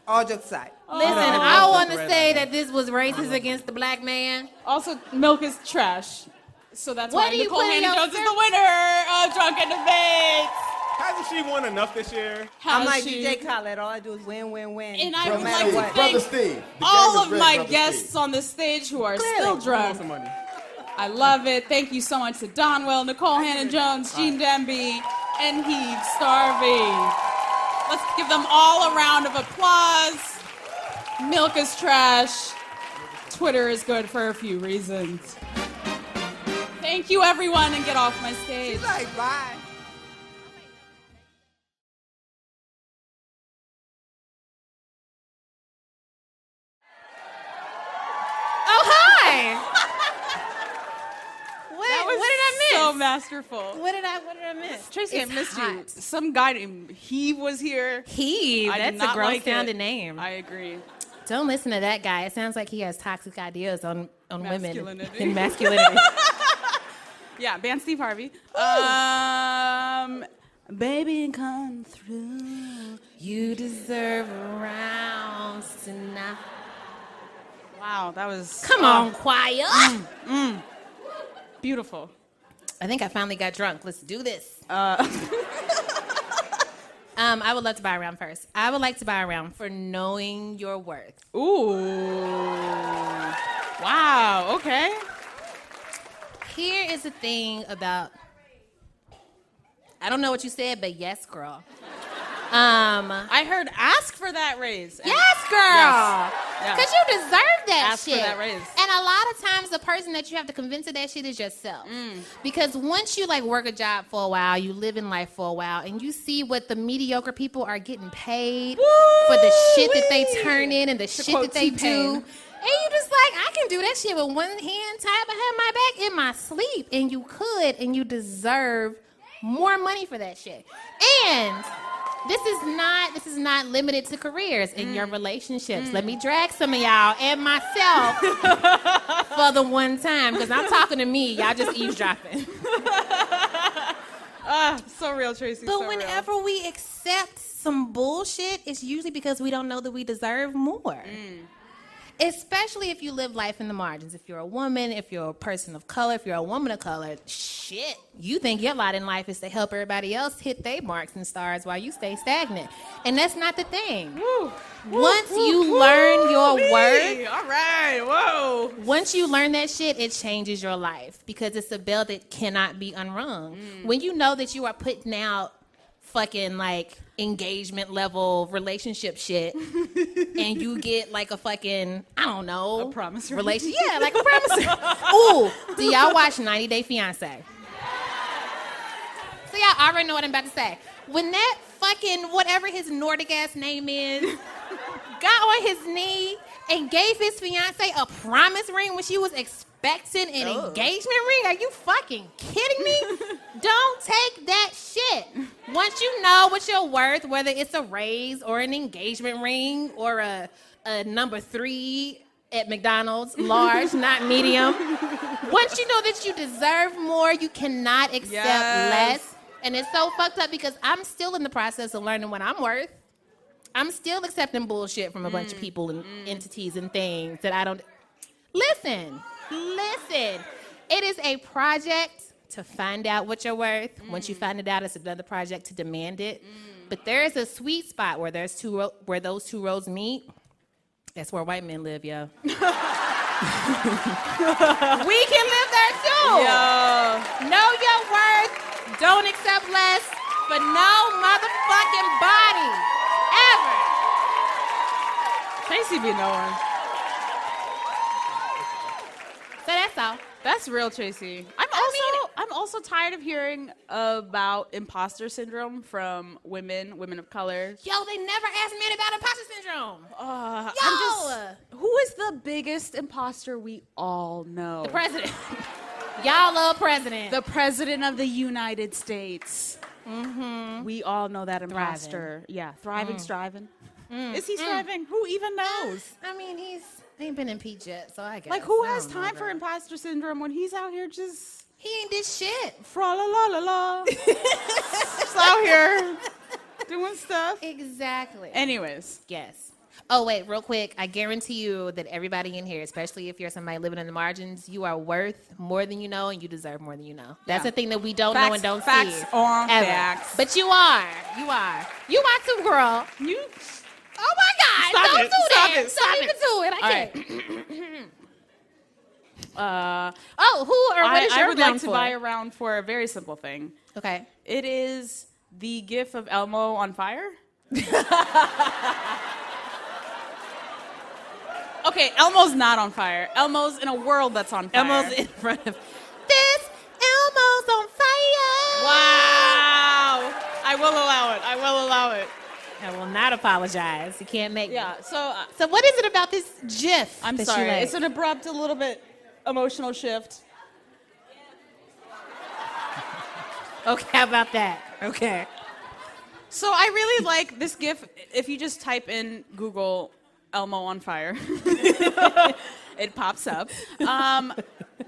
All jokes aside. Listen, I want to say that this was racist against the black man. Also, milk is trash. So that's What why do you Nicole put in your Hannah-Jones is the winner of Drunken Debates. Hasn't she won enough this year? I'm Has like she? DJ Khaled. All I do is win. And I no would matter like to what. thank Brother Steve. The all game is of rigged, my Brother guests Steve. on this stage who are Clearly. still I want drunk. some money. I love it. Thank you so much to Donwell, Nicole Hannah-Jones, Gene Demby, and Heave Starvey. Let's give them all a round of applause. Milk is trash. Twitter is good for a few reasons. Thank you, everyone, and get off my stage. She's like, bye. Oh, hi. That was what did I miss? so masterful. What did I miss? Tracy, It's I missed you. hot. Some guy named Heave was here. Heave. I did That's a not gross like it. sounding name. I agree. Don't listen to that guy. It sounds like he has toxic ideas on women Masculinity. and masculinity. Yeah, band Steve Harvey. Baby, come through. You deserve rounds tonight. Wow, that was Come on, choir. beautiful. I think I finally got drunk. Let's do this. I would love to buy a round first. I would like to buy a round for knowing your worth. Ooh. Wow, okay. Here is the thing about, I don't know what you said, but yes, girl. I heard ask for that raise. And Yes, girl. Yeah. Because you deserve that Ask for shit. that raise. And a lot of times the person that you have to convince of that shit is yourself. Because once you like work a job for a while, you live in life for a while, and you see what the mediocre people are getting paid for the shit that they turn in and the shit quote that they T-Pain. do. And you just like, I can do that shit with one hand tied behind my back in my sleep. And you could, and you deserve more money for that shit. And this is not limited to careers in your relationships. Let me drag some of y'all and myself for the one time, because I'm talking to me. Y'all just eavesdropping. So real, Tracy. But so real. whenever we accept some bullshit, it's usually because we don't know that we deserve more. Especially if you live life in the margins. If you're a woman, if you're a person of color, if you're a woman of color, shit, you think your lot in life is to help everybody else hit their marks and stars while you stay stagnant. And that's not the thing. Once you learn your worth, All right, whoa. once you learn that shit, it changes your life because it's a bell that cannot be unrung. When you know that you are putting out fucking like engagement level relationship shit, and you get like a fucking, I don't know, A promise ring? Yeah, like a promise ring. Ooh, do y'all watch 90 Day Fiance? So y'all already know what I'm about to say. When that fucking whatever his Nordic ass name is got on his knee and gave his fiance a promise ring when she was expecting an engagement ring, are you fucking kidding me? Don't take that shit. Once you know what you're worth, whether it's a raise or an engagement ring or a number 3 at McDonald's, large, not medium. Once you know that you deserve more, you cannot accept less. And it's so fucked up because I'm still in the process of learning what I'm worth. I'm still accepting bullshit from a bunch of people and entities and things that I don't. Listen. It is a project to find out what you're worth. Once you find it out, it's another project to demand it. But there is a sweet spot where those two roads meet. That's where white men live, yo. We can live there too. Yo. Know your worth. Don't accept less for no motherfucking body. Ever. Tracy be knowing. So that's all. That's real, Tracy. I'm also tired of hearing about imposter syndrome from women of color. Yo, they never asked men about imposter syndrome. Who is the biggest imposter we all know? The president. Y'all love president. The president of the United States. Mm-hmm. We all know that imposter. Yeah, thriving, striving. Is he striving? Who even knows? I mean, he ain't been impeached yet, so I guess. Like, who I has don't know, time for bro. imposter syndrome when he's out here just He ain't did shit. fra la la la la, just out here doing stuff? Exactly. Anyways, Yes. Oh, wait, real quick. I guarantee you that everybody in here, especially if you're somebody living in the margins, you are worth more than you know and you deserve more than you know. That's the thing that we don't know and don't see. Facts on ever. facts. But you are. You are. You are too, girl. you Oh, my God. Stop don't it. do Stop that. it. Stop don't even it. do it. I All can't. Oh, who or what is I your would like round to for? buy a round for a very simple thing. Okay. It is the gif of Elmo on fire. Okay, Elmo's not on fire. Elmo's in a world that's on fire. Elmo's in front of this. Elmo's on fire. Wow. I will allow it. I will allow it. I will not apologize. You can't make me. Yeah, so So what is it about this GIF? I'm that sorry. You like? It's an abrupt, a little bit emotional shift. Okay, how about that? Okay. So I really like this GIF. If you just type in Google Elmo on fire, it pops up.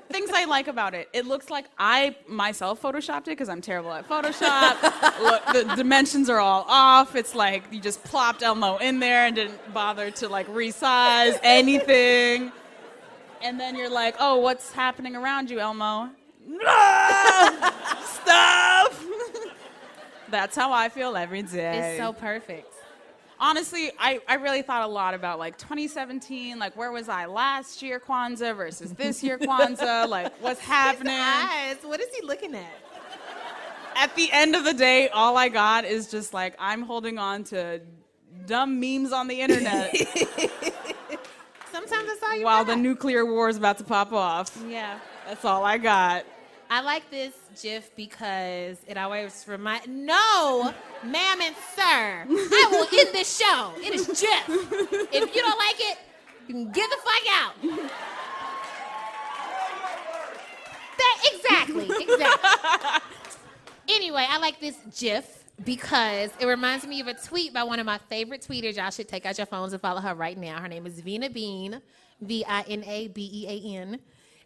Things I like about it. It looks like I myself photoshopped it because I'm terrible at Photoshop. Look, the dimensions are all off. It's like you just plopped Elmo in there and didn't bother to like resize anything. And then you're like, oh, what's happening around you, Elmo? Stop! That's how I feel every day. It's so perfect. Honestly, I really thought a lot about like 2017, like where was I last year Kwanzaa versus this year Kwanzaa, like what's happening. His eyes. What is he looking at? At the end of the day, all I got is just like I'm holding on to dumb memes on the internet Sometimes that's all you while got. the nuclear war is about to pop off. Yeah. That's all I got. I like this GIF because it always reminds. No, ma'am and sir, I will end this show. It is GIF. If you don't like it, you can get the fuck out. Exactly. Anyway, I like this GIF because it reminds me of a tweet by one of my favorite tweeters. Y'all should take out your phones and follow her right now. Her name is Vina Bean, Vinabean.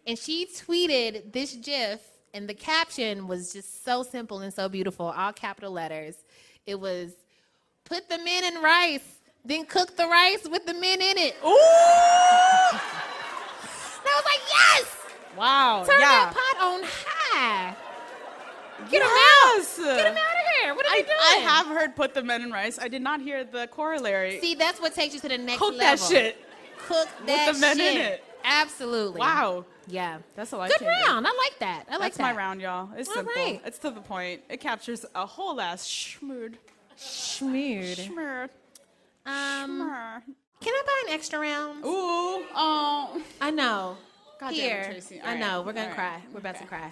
And she tweeted this GIF, and the caption was just so simple and so beautiful, all capital letters. It was, put the men in rice, then cook the rice with the men in it. Ooh! And I was like, yes! Wow. Turn yeah. that pot on high. Get Yes! him out. Get him out of here. What are we doing? I have heard put the men in rice. I did not hear the corollary. See, that's what takes you to the next Cook level. that shit. Cook that the men shit. in it. Absolutely. Wow. Yeah. That's a life Good changer. round. I like that. I like That's that. my round, y'all. It's All simple. right. It's to the point. It captures a whole ass schmood. Schmeared. Schmood. Schmood. Can I buy an extra round? Ooh. Oh. I know. God damn Here. it, Tracy. I All know. right. We're going to All cry. right. We're about to Okay. cry.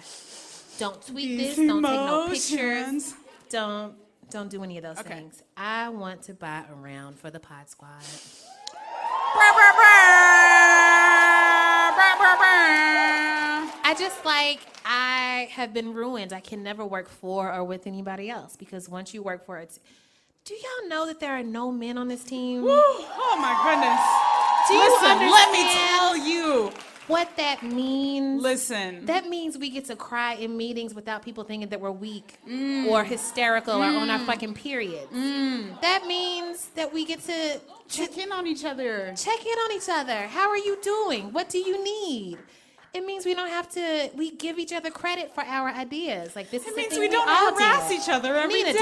Don't tweet These this. Don't take no emotions. pictures. Don't do any of those things. I want to buy a round for the Pod Squad. I just I have been ruined. I can never work for or with anybody else because once you work for it, do y'all know that there are no men on this team? Woo. Oh my goodness. Do you Listen, let me understand tell you. what that means? Listen. That means we get to cry in meetings without people thinking that we're weak or hysterical or on our fucking periods. That means that we get to Check in on each other. check in on each other. How are you doing? What do you need? It means we don't have to, we give each other credit for our ideas. Like this is It the means thing we don't all harass did. each other every Nina day.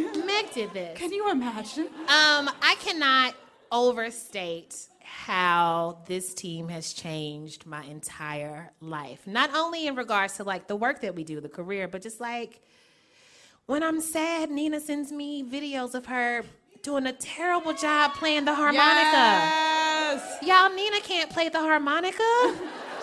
did this. Meg did this. Can you imagine? I cannot overstate how this team has changed my entire life. Not only in regards to the work that we do, the career, but just when I'm sad, Nina sends me videos of her doing a terrible job playing the harmonica. Yes. Y'all, Nina can't play the harmonica.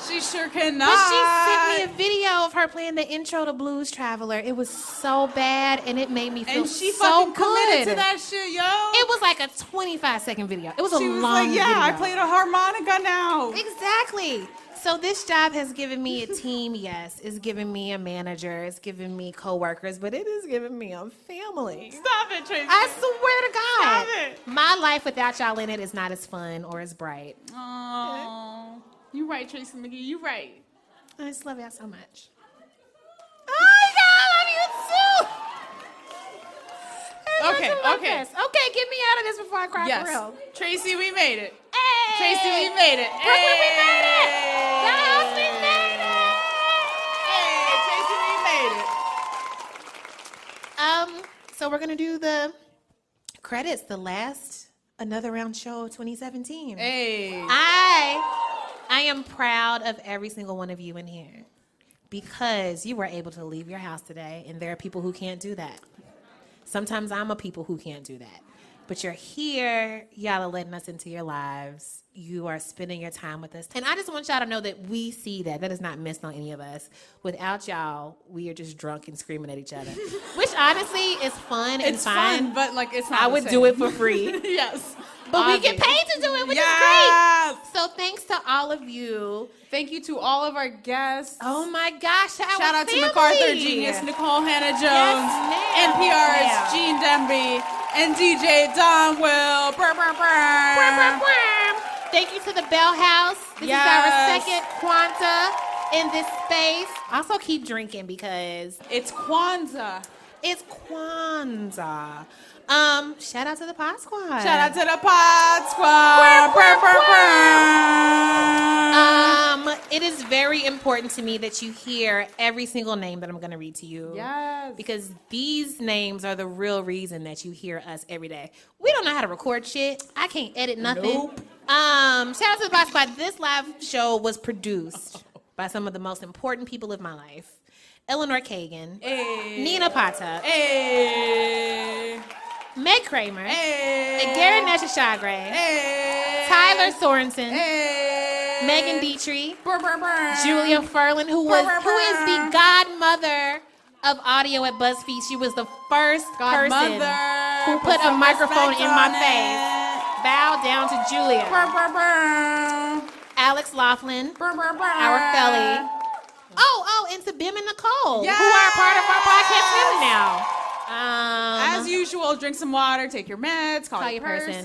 She sure cannot. But she sent me a video of her playing the intro to Blues Traveler. It was so bad, and it made me feel And she so fucking good. committed to that shit, yo. It was like a 25-second video. It was She a was long like, yeah, video. I played a harmonica now. Exactly. So this job has given me a team, yes. It's given me a manager. It's given me coworkers, but it has given me a family. Stop it, Tracy. I swear to God. Stop it. My life without y'all in it is not as fun or as bright. Oh, you right, Tracy McGee. You right. I just love y'all so much. Oh, God, I love you too. Okay, I love okay. this. Okay, get me out of this before I cry for real. Yes. Tracy, we made it. Hey. Tracy, we made it. Brooklyn, we made it. Hey. Dallas, we made it. Hey, Tracy, we made it. So we're gonna do the credits, the last Another Round show of 2017. Hey. I am proud of every single one of you in here because you were able to leave your house today, and there are people who can't do that. Sometimes I'm a people who can't do that. But you're here, y'all are letting us into your lives. You are spending your time with us. And I just want y'all to know that we see that. That is not missed on any of us. Without y'all, we are just drunk and screaming at each other. Which honestly is fun and It's fine. fun, but it's not I the would same. do it for free. Yes. But we get paid to do it, which is Yes. great. So thanks to all of you. Thank you to all of our guests. Oh my gosh. Shout out to MacArthur Genius, Nicole Hannah-Jones, ma'am. NPR's Yes, Gene Demby, and DJ Don Will. Brr, brr, brr. Thank you to the Bell House. This is our second Kwanzaa in this space. Also keep drinking because It's Kwanzaa. it's Kwanzaa. Shout out to the Pod Squad. Shout out to the Pod Squad. Brr, brr, brr. It is very important to me that you hear every single name that I'm going to read to you. Yes. Because these names are the real reason that you hear us every day. We don't know how to record shit. I can't edit nothing. Nope. Shout out to the Pod Squad. This live show was produced by some of the most important people of my life. Eleanor Kagan, Hey. Nina Pata, Hey. Meg Kramer, Hey. Garrett Neshashagre, Hey. Tyler Sorensen, Hey. Megan Dietrich, Brr, brr, brr. Julia Furlan, who is the godmother of audio at BuzzFeed. She was the first person Godmother. who put a some microphone respect in my on face. it. Bow down to Julia. Brr, brr, brr. Alex Laughlin, Brr, brr, brr. our Felly. Oh, and to Bim and Nicole, Yes. who are part of our podcast family now. As usual, drink some water, take your meds, call your person.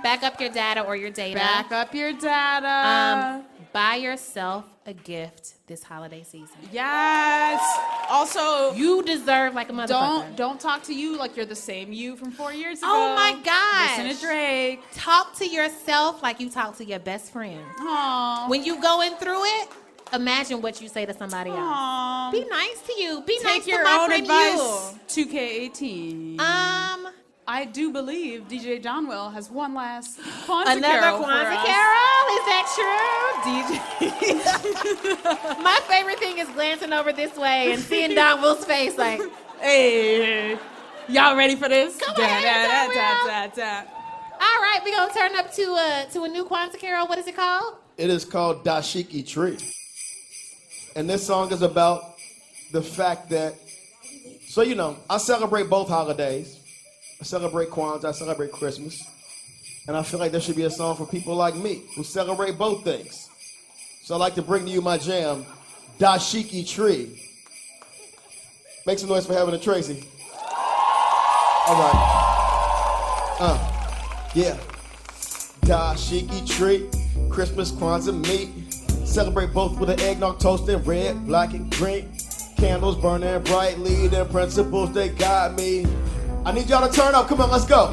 Back up your data or your data. Back up your data. Buy yourself a gift this holiday season. Yes. Also, You deserve like a motherfucker. don't talk to you like you're the same you from 4 years ago. Oh my gosh. Listen to Drake. Talk to yourself like you talk to your best friend. Aww. When you going through it, imagine what you say to somebody else. Be nice to you. Be nice Take to your my own friend advice. 2K18. you. I do believe DJ Donwell has one last Kwanzaa Another carol for Kwanzaa us. carol? Is that true? My favorite thing is glancing over this way and seeing Don Will's face like, Hey, y'all ready for this? Come on, Donwell. all right, we're going to turn up to a new Kwanzaa carol. What is it called? It is called Dashiki Tree. And this song is about the fact that, so you know, I celebrate both holidays. I celebrate Kwanzaa, I celebrate Christmas. And I feel like there should be a song for people like me who celebrate both things. So I'd like to bring to you my jam, Dashiki Tree. Make some noise for Heben and Tracy. All right. Yeah. Dashiki Tree, Christmas, Kwanzaa meat. Celebrate both with an eggnog toast in red, black, and green. Candles burning brightly, their principles, they got me. I need y'all to turn up. Come on, let's go.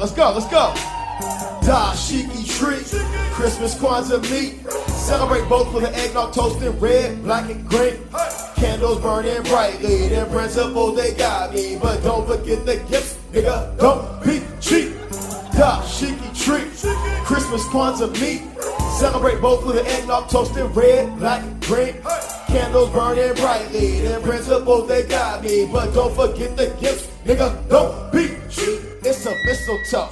Dashiki Tree, Christmas, Kwanzaa meat. Celebrate both with an eggnog toast in red, black, and green. Candles burning brightly, their principles, they got me. But don't forget the gifts, nigga, don't be cheap. Dashiki Tree, Christmas, Kwanzaa meat. Celebrate both with an eggnog toast in red, black, and green. Candles burning brightly, their principles, they got me. But don't forget the gifts, nigga, don't be cheap. It's a mistletoe,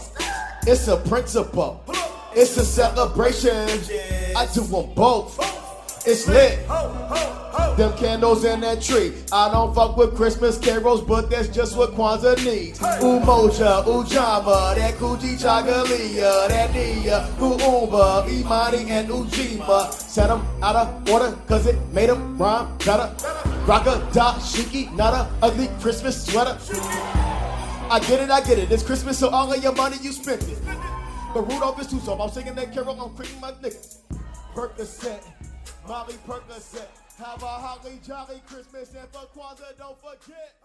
it's a principle, it's a celebration. I do them both, it's lit. Them candles in that tree. I don't fuck with Christmas carols, but that's just what Kwanzaa needs. Umoja, Ujama, that Kuji Chagalia, that Nia, Uumba, Imani, and Ujima. Set them out of order, cause it made them rhyme better. Rocka, da, shiki, not a ugly Christmas sweater. I get it, it's Christmas, so all of your money you spent it. But Rudolph is too soft, I'm singing that carol, I'm creeping my niggas. Percocet, Molly Percocet. Have a holly jolly Christmas, and for Kwanzaa, don't forget.